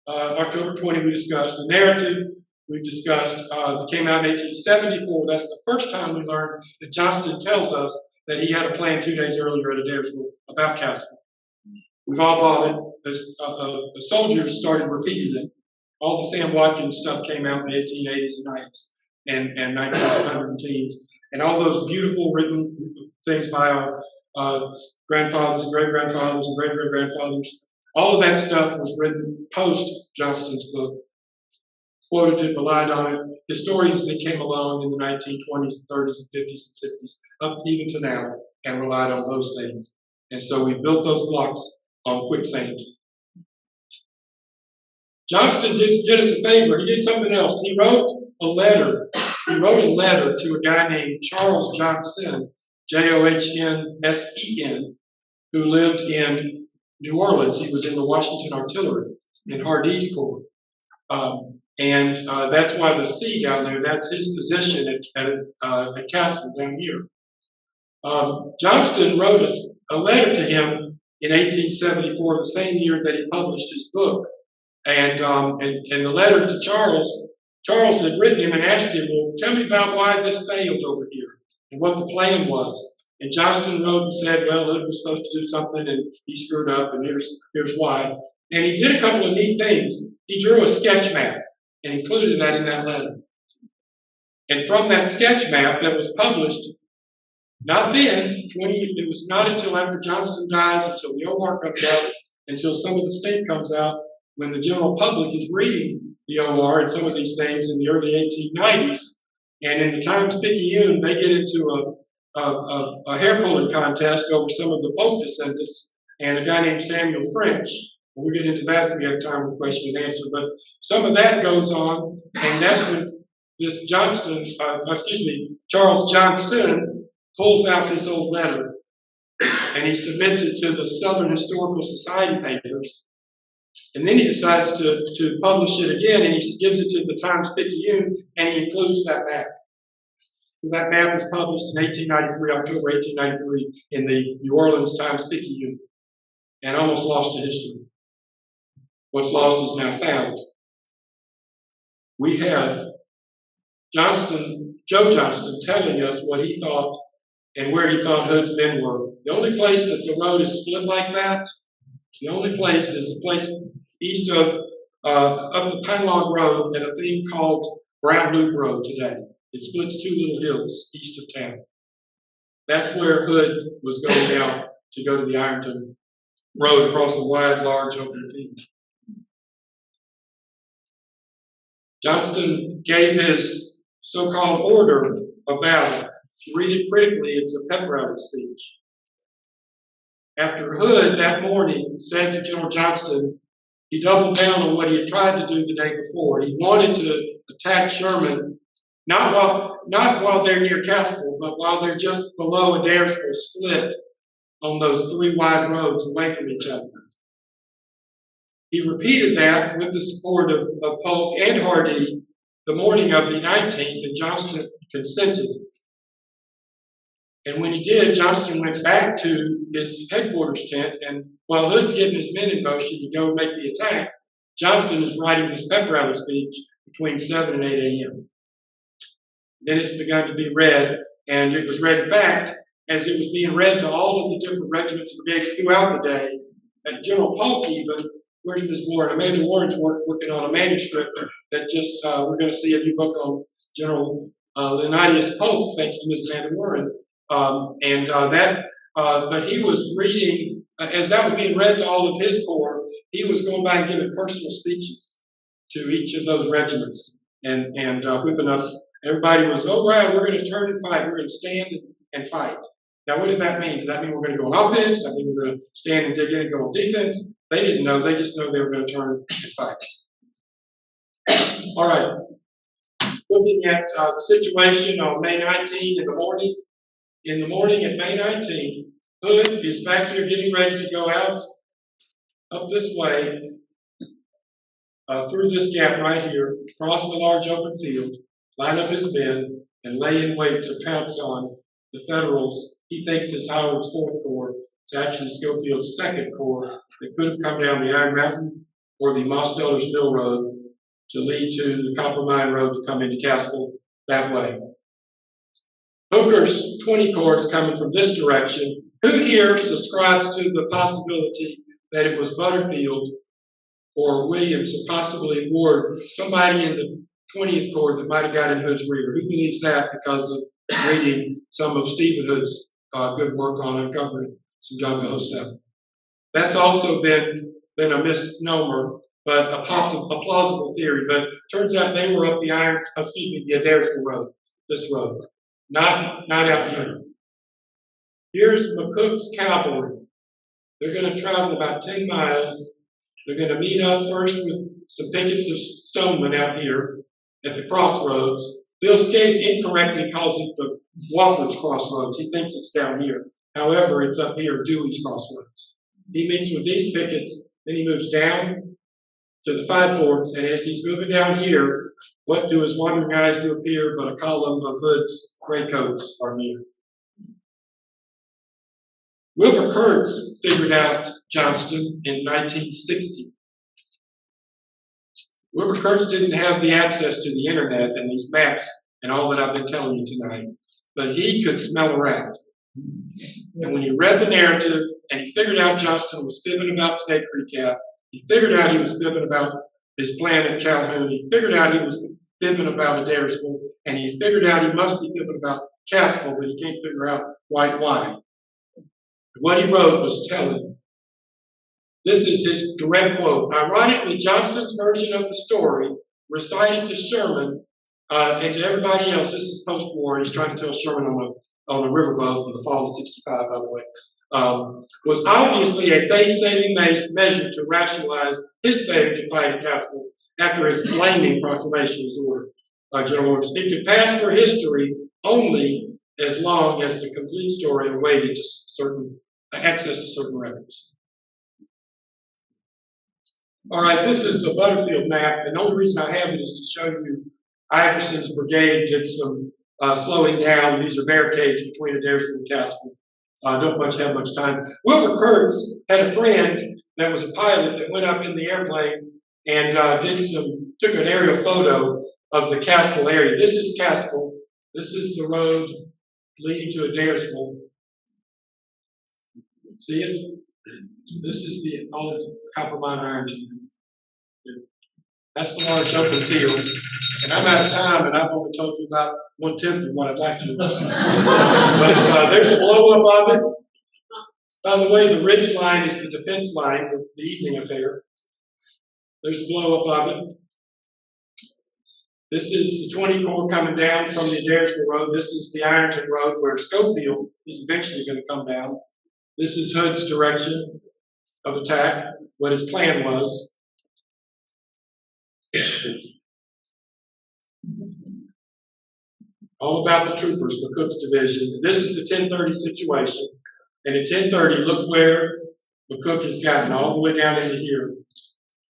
October 20, we discussed. The narrative we've discussed that came out in 1874. That's the first time we learned that Johnston tells us that he had a plan 2 days earlier at Adairsville about Cassville. We've all bought it. The soldiers started repeating it. All the Sam Watkins stuff came out in the 1880s and 90s and 1900s. And all those beautiful written things by our grandfathers and great-grandfathers and great-great-grandfathers, all of that stuff was written post Johnston's book, quoted it, relied on it. Historians that came along in the 1920s, 30s, and 50s and 60s, up even to now, and relied on those things. And so we built those blocks on quicksand. Johnston did us a favor. He did something else. He wrote a letter. He wrote a letter to a guy named Charles Johnson, Johnsen, who lived in New Orleans. He was in the Washington Artillery in Hardee's Corps. And that's why the C down there, that's his position at Cassville down here. Johnston wrote a letter to him in 1874, the same year that he published his book. And the letter to Charles had written him and asked him, well, tell me about why this failed over here and what the plan was. And Johnston wrote and said, well, Hood was supposed to do something and he screwed up and here's why. And he did a couple of neat things. He drew a sketch map and included that in that letter. And from that sketch map that was published, not then, it was not until after Johnston dies, until the OR comes out, until some of the state comes out, when the general public is reading the OR and some of these things in the early 1890s. And in the Times-Picayune, they get into a hair pulling contest over some of the Polk descendants and a guy named Samuel French. We'll get into that if we have time with question and answer. But some of that goes on, and that's when this Charles Johnson pulls out this old letter, and he submits it to the Southern Historical Society papers. And then he decides to publish it again, and he gives it to the Times-Picayune, and he includes that map. So that map was published in 1893, October 1893, in the New Orleans Times-Picayune, and almost lost to history. What's lost is now found. We have Joe Johnston telling us what he thought and where he thought Hood's men were. The only place that the road is split like that, the only place is a place east of, up the Pine Log Road at a thing called Brown Loop Road today. It splits two little hills east of town. That's where Hood was going down to go to the Ironton Road across a wide, large open field. Johnston gave his so-called order of battle. If you read it critically, it's a pep rally speech. After Hood that morning said to General Johnston, he doubled down on what he had tried to do the day before. He wanted to attack Sherman, not while they're near Cassville, but while they're just below Adairsville split on those three wide roads away from each other. He repeated that with the support of Polk and Hardee the morning of the 19th, and Johnston consented. And when he did, Johnston went back to his headquarters tent, and while Hood's getting his men in motion to go make the attack, Johnston is writing this pep rally speech between 7 and 8 a.m. Then it's begun to be read, and it was read, in fact, as it was being read to all of the different regiments and brigades throughout the day. And General Polk even, where's Ms. Warren? Amanda Warren's working on a manuscript that just, we're going to see a new book on General Leonidas Pope, thanks to Miss Amanda Warren. But he was reading, as that was being read to all of his corps, he was going by and giving personal speeches to each of those regiments and whipping up. Everybody was, oh, wow, we're going to turn and fight. We're going to stand and fight. Now, what did that mean? Did that mean we're going to go on offense? Did that mean we're going to stand and dig in and go on defense? They didn't know. They just know they were going to turn and fight. All right. Looking at the situation on May 19 in the morning. In the morning at May 19, Hood is back here getting ready to go out up this way, through this gap right here, cross the large open field, line up his men, and lay in wait to pounce on the Federals. He thinks it's Howard's 4th Corps. It's actually Schofield's 2nd Corps that could have come down the Iron Mountain or the Mosteller's Mill Road to lead to the Copper Mine Road to come into Cassville that way. Hooker's 20 Corps is coming from this direction. Who here subscribes to the possibility that it was Butterfield or Williams or possibly Ward, somebody in the 20th Corps that might have got in Hood's rear? Who believes that because of reading some of Stephen Hood's good work on uncovering some John Bill stuff? That's also been a misnomer, but a plausible theory. But turns out they were up the Adairsville Road, this road, not out here. Here's McCook's cavalry. They're going to travel about 10 miles. They're going to meet up first with some pickets of stonemen out here at the crossroads. Bill Scaife incorrectly calls it the Wofford's Crossroads. He thinks it's down here. However, it's up here, Dewey's Crossroads. He meets with these pickets, then he moves down to the Five Forks, and as he's moving down here, what do his wandering eyes do appear but a column of Hood's gray coats are near. Wilbur Kurtz figured out Johnston in 1960. Wilbur Kurtz didn't have the access to the internet and these maps and all that I've been telling you tonight, but he could smell a rat. And when he read the narrative and he figured out Johnston was fibbing about Snake Creek Gap, he figured out he was fibbing about his plan at Calhoun, he figured out he was fibbing about Adairsville, and he figured out he must be fibbing about Cassville, but he can't figure out quite why. What he wrote was telling. This is his direct quote. Ironically, Johnston's version of the story, recited to Sherman and to everybody else, this is post-war, he's trying to tell Sherman on a riverboat in the fall of '65, by the way, was obviously a face-saving measure to rationalize his failure to fight at Cassville after his flaming proclamation was ordered by General Orders. It could pass for history only as long as the complete story awaited to certain access to certain records. All right, this is the Butterfield map, and the only reason I have it is to show you Iverson's brigade did some slowing down. These are barricades between Adairsville and Cassville. Don't have much time. Wilbur Kurtz had a friend that was a pilot that went up in the airplane and took an aerial photo of the Cassville area. This is Cassville. This is the road leading to Adairsville. See it? This is the old copper mine Ironton. That's the large open field. And I'm out of time, and I've only told you about 1/10 of what I'd like to. But there's a blow up of it. By the way, the ridge line is the defense line of the evening affair. There's a blow up of it. This is the 20 Corps coming down from the Adairsville Road. This is the Ironton Road where Schofield is eventually going to come down. This is Hood's direction of attack, what his plan was. All about the troopers, McCook's division. This is the 1030 situation. And at 1030, look where McCook has gotten all the way down into here,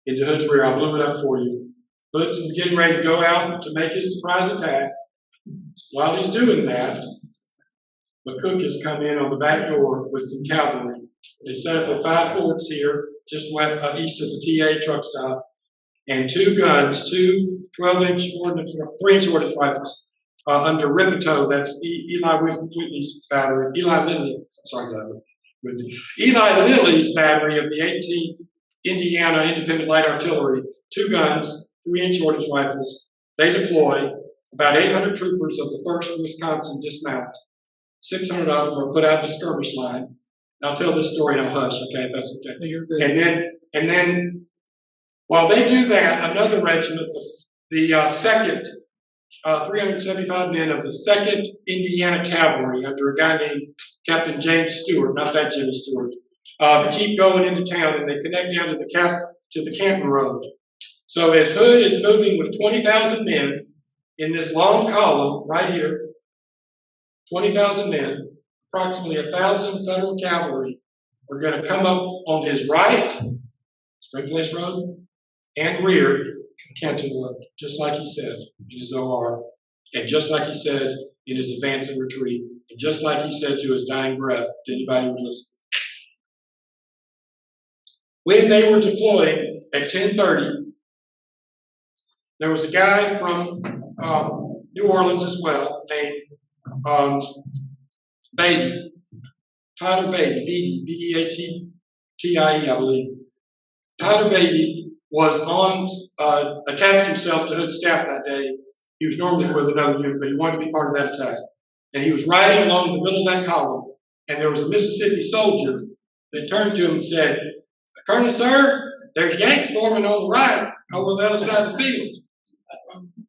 into Hood's rear. I blew it up for you. Hood's getting ready to go out to make his surprise attack. While he's doing that, McCook has come in on the back door with some cavalry. They set up at Five Forks here, just east of the TA truck stop, and two guns, two 12-inch ordnance, 3-inch ordnance rifles under Rippeto. That's Eli Whitney's battery. Eli Lilly's battery of the 18th Indiana Independent Light Artillery. Two guns, 3-inch ordnance rifles. They deploy. About 800 troopers of the 1st Wisconsin dismount. 600 of them were put out in the skirmish line. And I'll tell this story and I'll hush, okay, if that's okay. You're good. And then, while they do that, another regiment, the 2nd, 375 men of the 2nd Indiana Cavalry, under a guy named Captain James Stewart, not that Jimmy Stewart, keep going into town, and they connect down to the Canton Road. So as Hood is moving with 20,000 men in this long column right here, 20,000 men, approximately 1,000 Federal cavalry are going to come up on his right, Spring Place Road, and rear, Canton Road, just like he said in his OR, and just like he said in his advance and retreat, and just like he said to his dying breath to anybody who would listen. When they were deployed at 10:30, there was a guy from New Orleans as well, named Beatty, Tyler Beatty, B-E-A-T-T-I-E, I believe. Tyler Beatty was attached himself to Hood's staff that day. He was normally with another unit, but he wanted to be part of that attack. And he was riding along the middle of that column, and there was a Mississippi soldier that turned to him and said, "Colonel, sir, there's Yanks forming on the right over the other side of the field."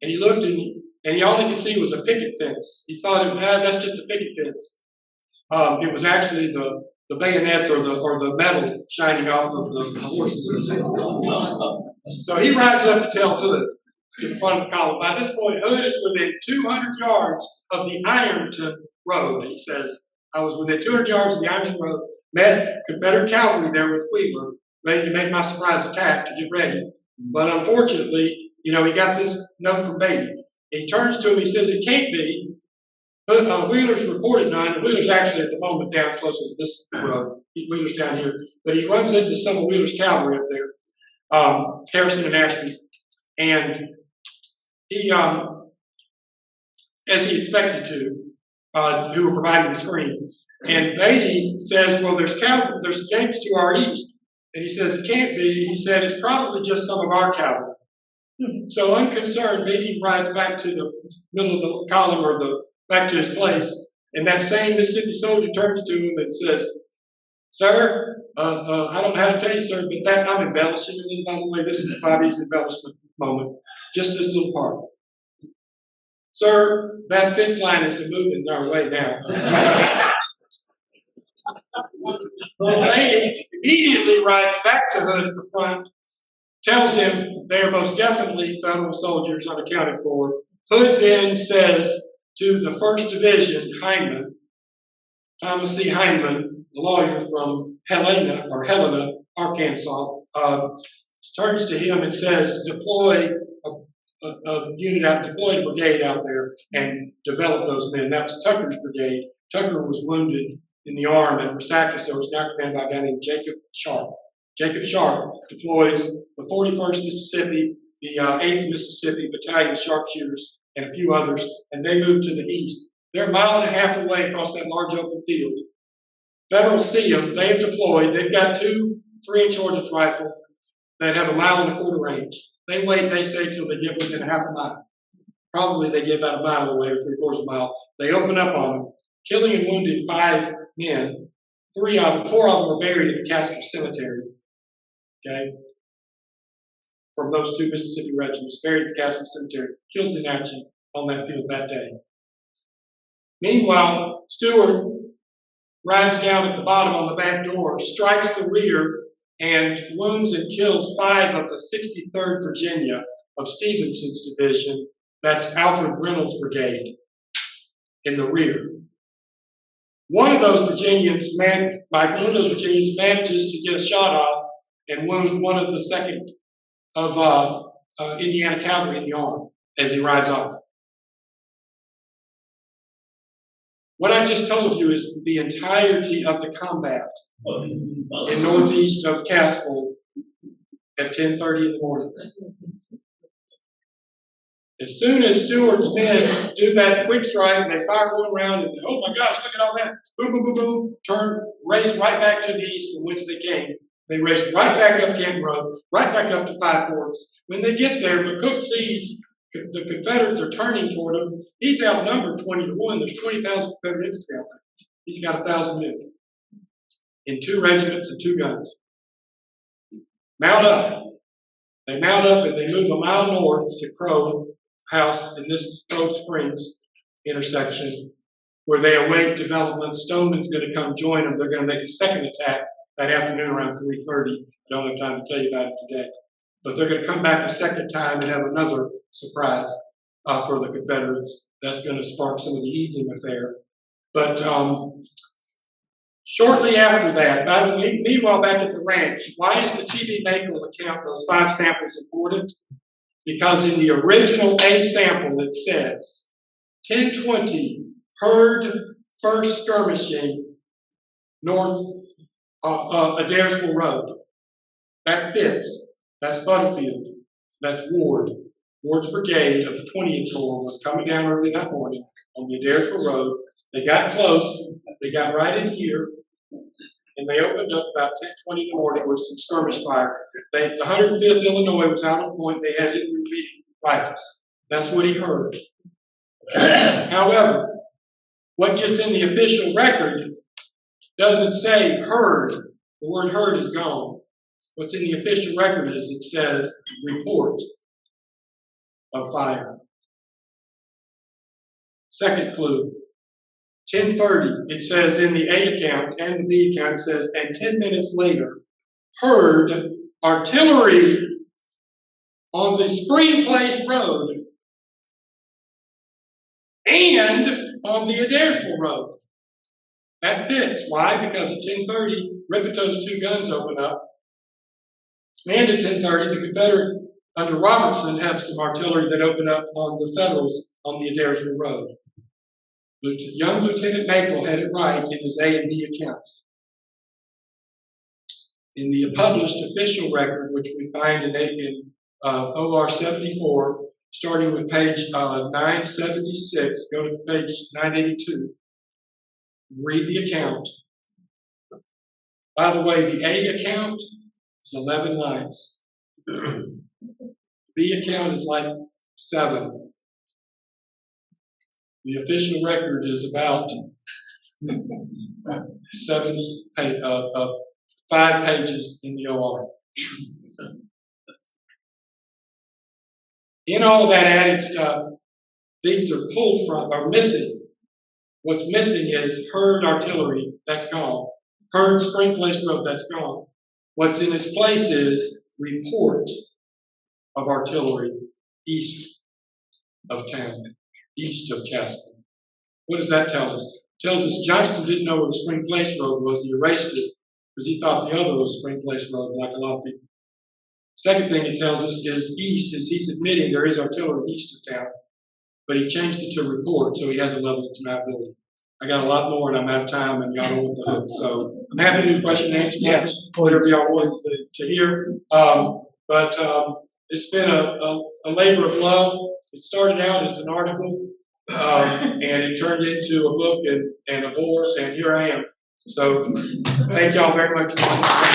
And he looked, and he only could see was a picket fence. He thought, that's just a picket fence. It was actually the bayonets or the metal shining off of the horses. So he rides up to tell Hood in front of the column. By this point, Hood is within 200 yards of the Ironton Road. He says, "I was within 200 yards of the Ironton Road, met Confederate cavalry there with Wheeler, ready to make my surprise attack to get ready. But unfortunately, he got this note from Beatty. He turns to him, he says, it can't be. Wheeler's reported none, and Wheeler's actually at the moment down closer to this road. Wheeler's down here. But he runs into some of Wheeler's cavalry up there, Harrison and Ashby. And he, as he expected to, who were providing the screen. And Beatty says, well, there's Yanks to our east. And he says, it can't be. He said, it's probably just some of our cavalry. So unconcerned, Beatty rides back to the middle of the column or back to his place. And that same Mississippi soldier turns to him and says, "Sir, I don't know how to tell you, sir, but I'm embellishing a little, by the way. This is Bobby's embellishment moment. Just this little part. Sir, that fence line is moving our way now." Well, Beatty immediately rides back to Hood at the front, tells him they are most definitely Federal soldiers unaccounted for. Hood then says to the 1st Division, Hindman, Thomas C. Hindman, the lawyer from Helena, Arkansas, turns to him and says, deploy a unit out, deploy a brigade out there and develop those men. That was Tucker's brigade. Tucker was wounded in the arm at Resaca, so it was now commanded by a guy named Jacob Sharp. Jacob Sharp deploys the 41st Mississippi, the 8th Mississippi Battalion of Sharpshooters, and a few others, and they move to the east. They're a mile and a half away across that large open field. Federals see them. They have deployed. They've got 2 3-inch ordnance rifles that have a 1.25 mile range. They wait, they say, till they get within half a mile. Probably they get about a mile away or 3/4 mile. They open up on them, killing and wounding 5 men. 4 of them are buried at the Cassville Cemetery. Okay? From those 2 Mississippi regiments, buried at the Cassville Cemetery, killed in action on that field that day. Meanwhile, Stewart rides down at the bottom on the back door, strikes the rear, and wounds and kills 5 of the 63rd Virginia of Stevenson's division. That's Alfred Reynolds' brigade in the rear. One of those Virginians manages to get a shot off and wound one of the 2nd of Indiana Cavalry in the arm as he rides off. What I just told you is the entirety of the combat in northeast of Cassville at 10:30 in the morning. As soon as Stewart's men do that quick strike, and they fire 1 round, and they, oh my gosh, look at all that. Boom, boom, boom, boom. Race right back to the east from which they came. They race right back up Canton Road, right back up to Five Forks. When they get there, McCook sees the Confederates are turning toward him. He's outnumbered 20-1. There's 20,000 Confederate infantry out there. He's got 1,000 men in 2 regiments and 2 guns. Mount up. They mount up and they move a mile north to Crow House in this Crow Springs intersection, where they await development. Stoneman's going to come join them. They're going to make a second attack that afternoon around 3:30. I don't have time to tell you about it today. But they're going to come back a second time and have another surprise for the Confederates. That's going to spark some of the evening affair. But shortly after that, meanwhile back at the ranch, why is the T.B. Maple account, those 5 samples, important? Because in the original A sample it says, 10:20, heard first skirmishing north Adairsville Road. That fits. That's Butterfield. That's Ward. Ward's brigade of the 20th Corps was coming down early that morning on the Adairsville Road. They got close. They got right in here, and they opened up about 10:20 in the morning with some skirmish fire. The 105th Illinois was out on point. They had it repeating rifles. That's what he heard. However, what gets in the official record doesn't say heard. The word heard is gone. What's in the official record is it says report of fire. Second clue, 10:30, it says in the A account and the B account, it says, and 10 minutes later, heard artillery on the Spring Place Road and on the Adairsville Road. That fits. Why? Because at 10:30, Ripeto's 2 guns open up. And at 10:30, the Confederate, under Robertson, have some artillery that open up on the Federals on the Adairsville Road. Young Lieutenant Maple had it right in his A and B accounts. In the published official record, which we find in OR 74, starting with page 976, go to page 982, read the account. By the way, the A account is 11 lines. B account is like 7. The official record is about 5 pages in the OR. In all of that added stuff, things are pulled from, are missing. What's missing is heard artillery, that's gone. Heard Spring Place Road, that's gone. What's in its place is report of artillery east of town, east of Cassville. What does that tell us? It tells us Johnston didn't know where the Spring Place Road was. He erased it because he thought the other was Spring Place Road, like a lot of people. Second thing it tells us is east, is he's admitting there is artillery east of town, but he changed it to report, so he has a level of deniability. I got a lot more, and I'm out of time, and y'all don't want the hook. So I'm happy to do question and answer. Yes, whatever y'all want to hear. But it's been a labor of love. It started out as an article, and it turned into a book and a bore, and here I am. So thank y'all very much for watching.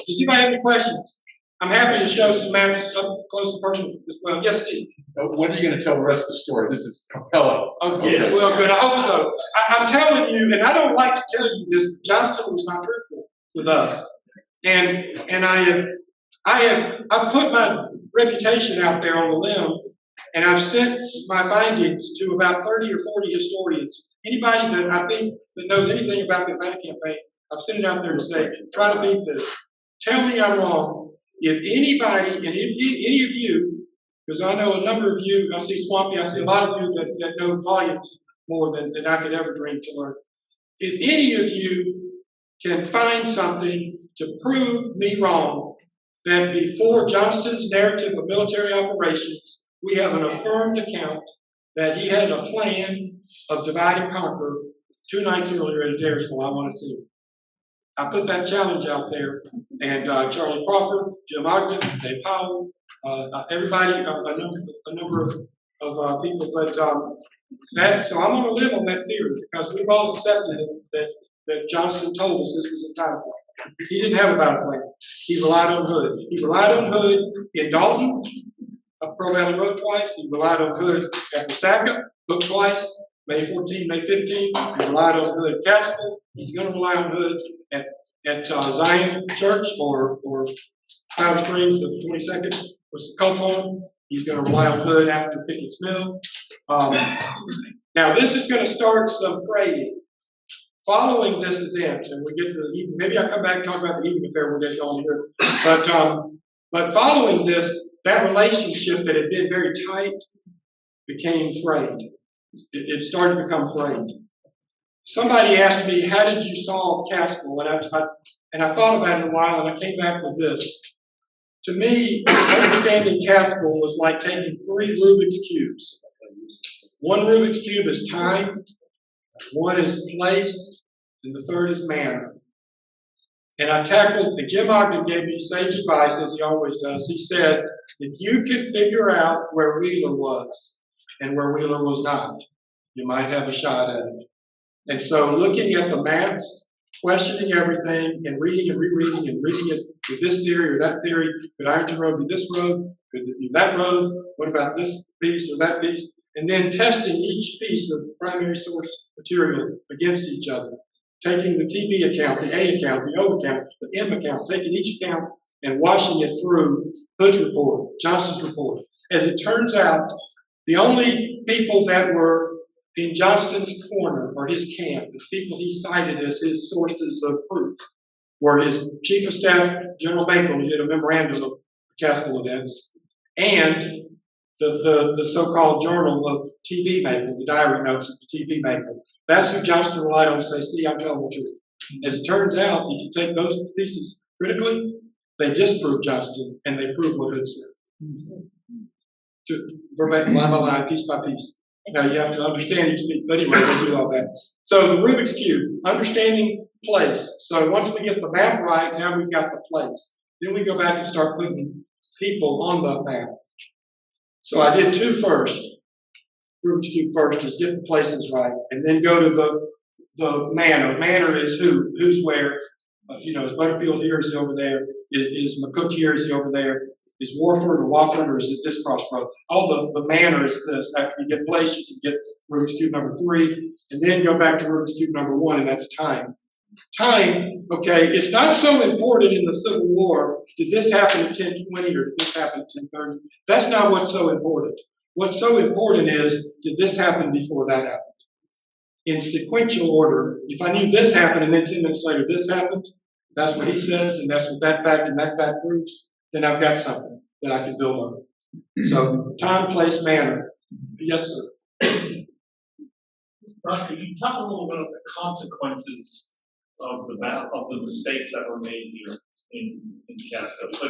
Does anybody have any questions? I'm happy to show some maps up close and personal as well. Yes, Steve? When are you going to tell the rest of the story? This is compelling. Okay. Yeah. Well, good. I hope so. I'm telling you, and I don't like to tell you this, but Johnston was not truthful with us. And I've put my reputation out there on the limb, and I've sent my findings to about 30 or 40 historians. Anybody that I think that knows anything about the Atlanta campaign, I've sent it out there to say, try to beat this. Tell me I'm wrong. If anybody, and if any of you, because I know a number of you, I see Swampy, I see a lot of you that know volumes more than I could ever dream to learn. If any of you can find something to prove me wrong, that before Johnston's narrative of military operations, we have an affirmed account that he had a plan of divide and conquer 2 nights earlier at Adairsville, I want to see it. I put that challenge out there, and Charlie Crawford, Jim Ogden, Dave Powell, everybody, a number of people, but so I'm going to live on that theory because we've all accepted that that Johnston told us this was a time plan. He didn't have a battle plan. He relied on Hood. He relied on Hood in Dalton, up Pearl Valley Road twice. He relied on Hood at Resaca, booked twice, May 14, May 15. He relied on Hood at Cassville. He's going to rely on Hood at Zion Church or Powder Springs, the 22nd, was the Colt Farm. He's going to rely on Hood after Pickett's Mill. Now, this is going to start some fraying. Following this event, and we get to the evening, maybe I'll come back and talk about the evening affair, we'll get going here. But following this, that relationship that had been very tight became frayed. It started to become frayed. Somebody asked me, how did you solve Cassville? And I thought about it a while, and I came back with this. To me, understanding Cassville was like taking 3 Rubik's Cubes. One Rubik's Cube is time, one is place, and the third is manner. And and Jim Ogden gave me sage advice, as he always does. He said, if you could figure out where Wheeler was and where Wheeler was not, you might have a shot at it. And so looking at the maps, questioning everything, and reading and rereading and reading it with this theory or that theory, could Ironton Road be this road? Could it be that road? What about this piece or that piece? And then testing each piece of primary source material against each other. Taking the TB account, the A account, the O account, the M account, taking each account and washing it through Hood's report, Johnston's report. As it turns out, the only people that were in Johnston's corner or his camp, the people he cited as his sources of proof, were his chief of staff, General Maple, who did a memorandum of Cassville events, and the so-called journal of TB Maple, the diary notes of TB Maple. That's who Johnston relied on to say, see, I'm telling the truth. As it turns out, if you take those pieces critically, they disprove Johnston and they prove what Hood said. Verbatim, line by line, piece by piece. Now you have to understand each piece, but anyway, they do all that. So the Rubik's Cube, understanding place. So once we get the map right, now we've got the place. Then we go back and start putting people on the map. So I did 2 first. Rubik's Cube first is get the places right, and then go to the manner. Manner is who's where. Is Butterfield here? Is he over there? Is McCook here? Is he over there? Is Warford or Wofford, or is it this crossroad? All the manner is this. After you get place, you can get Rubik's Cube number 3, and then go back to Rubik's Cube number 1, and that's time. Time, okay, it's not so important in the Civil War. Did this happen at 10:20 or did this happen at 10:30? That's not what's so important. What's so important is, did this happen before that happened? In sequential order, if I knew this happened and then 10 minutes later this happened, that's what he says, and that's what that fact and that fact proves, then I've got something that I can build on. So, time, place, manner. Yes, sir. Ron, could you talk a little bit about the consequences of the mistakes that were made here in Cassville? So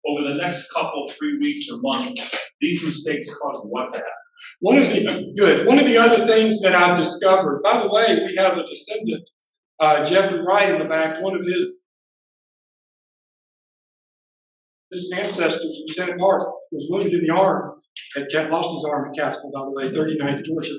over the next couple, 3 weeks or months, these mistakes caused what to happen? One of the other things that I've discovered, by the way, we have a descendant, Jeffrey Wright in the back, one of his ancestors, Lieutenant Park, was wounded in the arm, lost his arm at Cassville, by the way, 39th Georgia.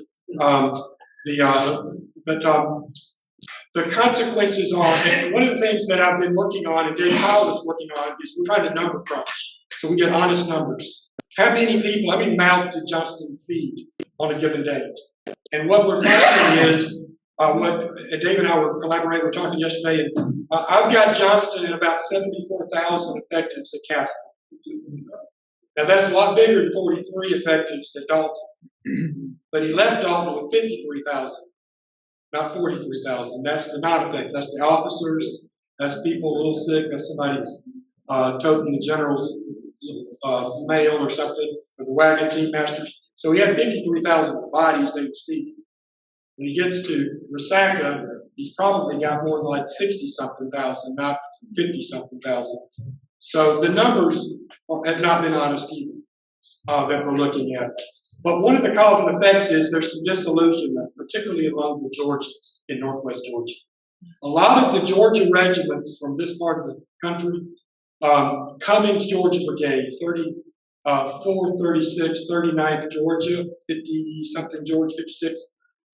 The consequences are, and one of the things that I've been working on, and Dave Powell is working on, is we're trying to number crunch, so we get honest numbers. How many mouths did Johnston feed on a given day? And what we're finding is, what Dave and I were collaborating, we were talking yesterday, and I've got Johnston at about 74,000 effectives at Cassville. Now that's a lot bigger than 43 effectives at Dalton. But he left Dalton with 53,000, not 43,000. That's the non-effective. That's the officers. That's people a little sick. That's somebody toting the general's mail or something, or the wagon team masters. So he had 53,000 bodies they would feed. When he gets to Resaca, he's probably got more than like 60-something thousand, not 50-something thousand. So the numbers have not been honest either that we're looking at. But one of the cause and effects is there's some disillusionment, particularly among the Georgians in Northwest Georgia. A lot of the Georgia regiments from this part of the country, Cummings Georgia Brigade, 34, 36, 39th Georgia, 50-something Georgia, 56,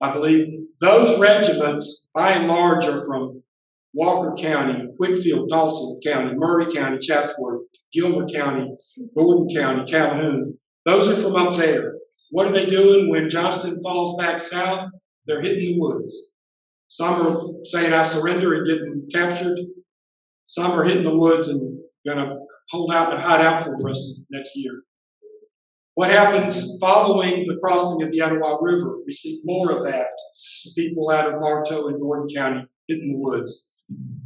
I believe. Those regiments, by and large, are from Walker County, Whitfield, Dalton County, Murray County, Chatsworth, Gilmer County, Gordon County, Calhoun. Those are from up there. What are they doing when Johnston falls back south? They're hitting the woods. Some are saying, I surrender and getting captured. Some are hitting the woods and going to hold out and hide out for the rest of next year. What happens following the crossing of the Etowah River? We see more of that. People out of Bartow and Gordon County hitting the woods.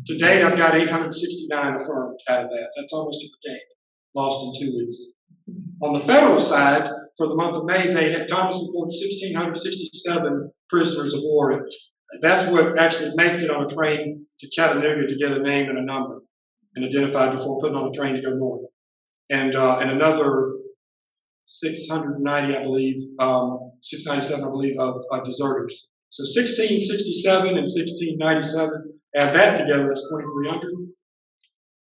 To date, I've got 869 affirmed out of that. That's almost a brigade lost in 2 weeks. On the federal side, for the month of May, Thomas reported 1,667 prisoners of war. That's what actually makes it on a train to Chattanooga to get a name and a number and identified before putting on a train to go north. And another 690, I believe, 697, I believe, of deserters. So 1667 and 1697, add that together, that's 2,300.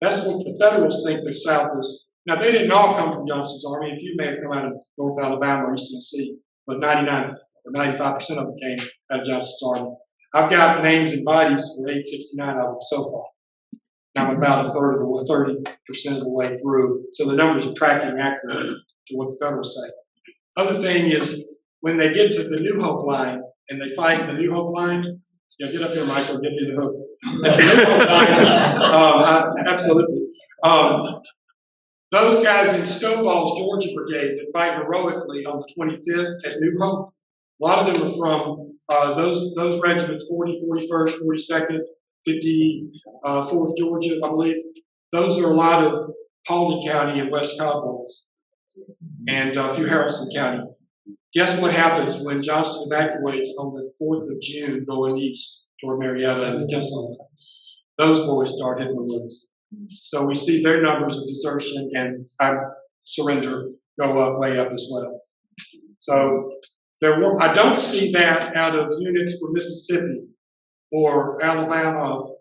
That's what the Federals think the South is. Now, they didn't all come from Johnston's army. A few may have come out of North Alabama or East Tennessee, but 99 or 95% of them came out of Johnston's army. I've got names and bodies for 869 of them so far. Now I'm about 30% of the way through, so the numbers are tracking accurately to what the Federals say. Other thing is, when they get to the New Hope line and they fight in the New Hope line, yeah, get up here, Michael, get me the hook. At the New Hope line, absolutely. Those guys in Stovall's Georgia Brigade that fight heroically on the 25th at New Hope, a lot of them are from those regiments, 40, 41st, 42nd, 54th Georgia, I believe. Those are a lot of Paulding County and West Cowboys, and a few Haralson County. Guess what happens when Johnston evacuates on the 4th of June going east toward Marietta and Cassville? Those boys start hitting the woods. So we see their numbers of desertion and surrender go up, way up as well. So I don't see that out of units for Mississippi or Alabama,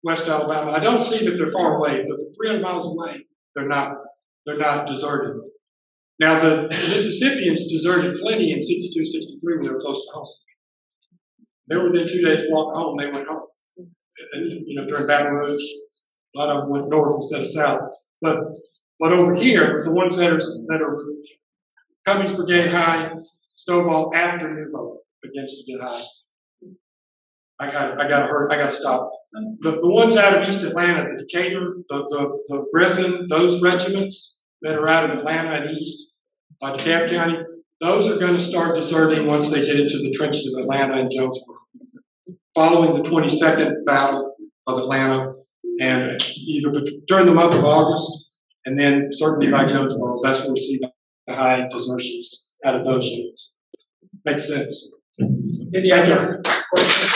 West Alabama. I don't see that they're far away. If they're 300 miles away, they're not deserted. Now the Mississippians deserted plenty in 62, 63 when they were close to home. They were within 2 days walk home, they went home. And, during Baton Rouge, a lot of them went north instead of south. But over here, the ones that are Cummings Brigade High, Stovall after New Hope against the Get High. I gotta stop. The ones out of East Atlanta, the Decatur, the Griffin, those regiments that are out of Atlanta and East, DeKalb County, those are going to start deserting once they get into the trenches of Atlanta and Jonesboro. Following the 22nd Battle of Atlanta, and either during the month of August, and then certainly by Jonesboro, that's where we see the high desertions out of those units. Makes sense. Any other questions?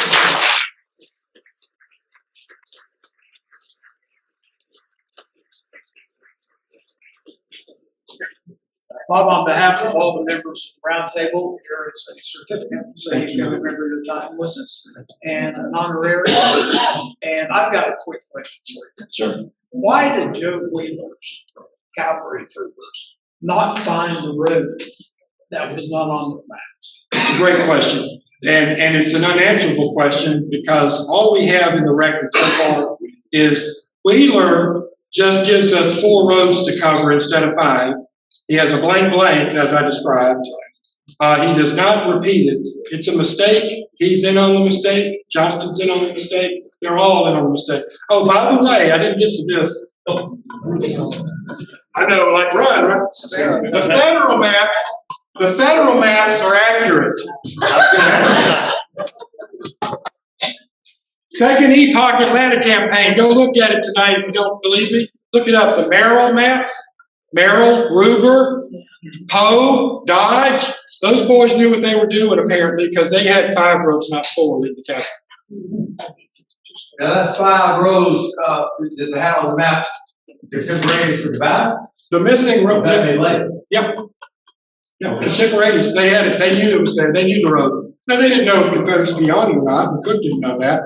Bob, on behalf of all the members of the roundtable, here is a certificate saying you remember your time with us and an honorary. And I've got a quick question for you. Sure. Why did Joe Wheeler's cavalry troopers not find the road that was not on the maps? It's a great question. And it's an unanswerable question because all we have in the record so far is Wheeler just gives us 4 roads to cover instead of 5. He has a blank, as I described. He does not repeat it. It's a mistake. He's in on the mistake. Johnston's in on the mistake. They're all in on the mistake. Oh, by the way, I didn't get to this. I know, like run, right? The federal maps are accurate. Second Epoch Atlanta campaign. Go look at it tonight if you don't believe me. Look it up. The Merrill maps. Merrill, Ruger, Poe, Dodge, those boys knew what they were doing apparently because they had 5 roads, not 4, leading to Cassville. Now that's 5 roads that they had on the map. They're contemporaneous for divide. The missing road. Yep. Contemporaneous. They had it. They knew it was there. They knew the road. Now they didn't know if Confederates would be on it or not. And Cook didn't know that.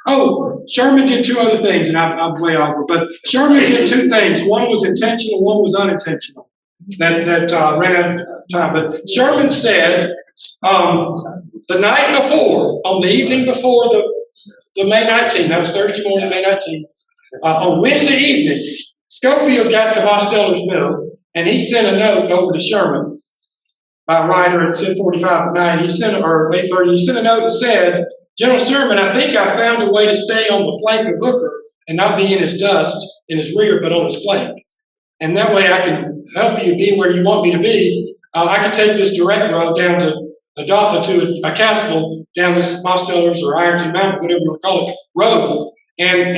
Oh, Sherman did 2 other things, and I'm way over. But Sherman did 2 things. One was intentional, one was unintentional. That ran out of time. But Sherman said The night before, on the evening before the May 19th, that was Thursday morning, May 19th, on Wednesday evening, Schofield got to Mosteller's Mill, and he sent a note over to Sherman by Ryder at 10:45 at night. He sent, or 8:30, he sent a note and said, General Sherman, I think I found a way to stay on the flank of Hooker and not be in his dust in his rear, but on his flank. And that way I can help you be where you want me to be. I can take this direct road down to a Cassville, down this Mosteller's or Ironton Mountain, whatever you want to call it, road. And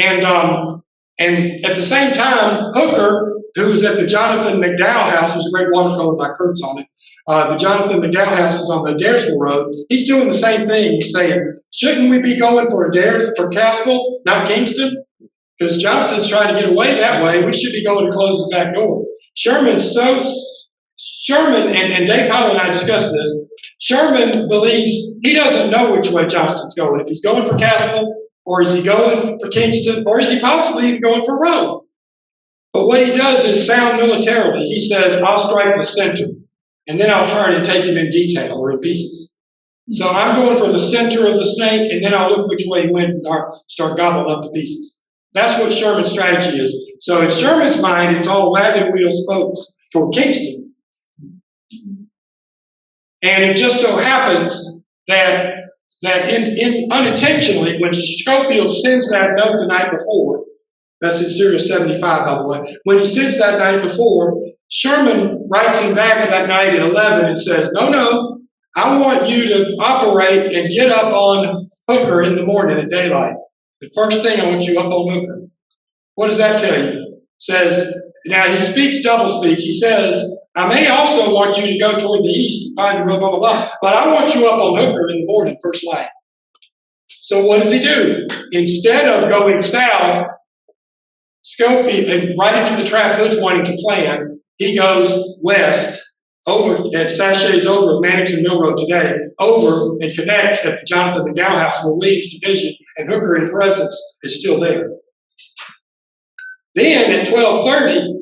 at the same time, Hooker, who was at the Jonathan McDowell House, there's a great watercolor by Kurtz on it. The Jonathan McDowell House is on the Daresville Road. He's doing the same thing. He's saying, shouldn't we be going for Cassville, not Kingston? Because Johnston's trying to get away that way. We should be going to close his back door. Sherman and Dave Powell and I discussed this. Sherman believes he doesn't know which way Johnston's going. If he's going for Cassville, or is he going for Kingston, or is he possibly even going for Rome? But what he does is sound militarily. He says, I'll strike the center, and then I'll try to take him in detail or in pieces. So I'm going for the center of the snake, and then I'll look which way he went and start gobbling up the pieces. That's what Sherman's strategy is. So in Sherman's mind, it's all wagon wheel spokes for Kingston. And it just so happens that unintentionally, when Schofield sends that note the night before, that's in Serial 75, by the way, when he sends that night before, Sherman writes him back that night at 11 and says, no, I want you to operate and get up on Hooker in the morning at daylight. The first thing, I want you up on Hooker. What does that tell you? It says, now he speaks doublespeak. He says, I may also want you to go toward the east and find the road, blah, blah, blah, but I want you up on Hooker in the morning, first light. So what does he do? Instead of going south, Schofield, and right into the trap Hood's wanting to plan, he goes west, over at sachets over Mannington Mill Road today, over and connects at the Jonathan McDowell House where Williams' division and Hooker in presence is still there. Then at 12:30,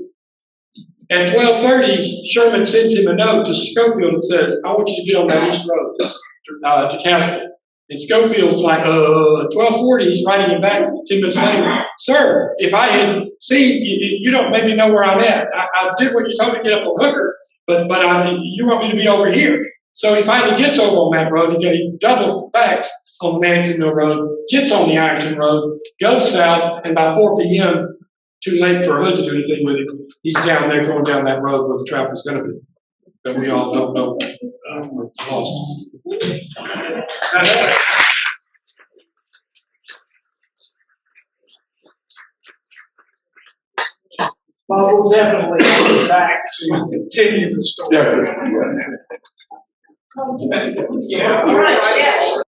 Sherman sends him a note to Schofield and says, I want you to get on that east road to Cassville. And Schofield's like, 12:40, he's writing him back 2 minutes later. Sir, if I had seen, you don't maybe know where I'm at. I did what you told me to get up on Hooker, but you want me to be over here. So he finally gets over on that road. He double backs on Mannington Mill Road, gets on the Ironton Road, goes south, and by 4 p.m., too late for Hood to do anything with it. He's down there going down that road where the trap was going to be. But we all don't know. We're lost. Well, we'll definitely come back to continue the story. Yeah. Yeah.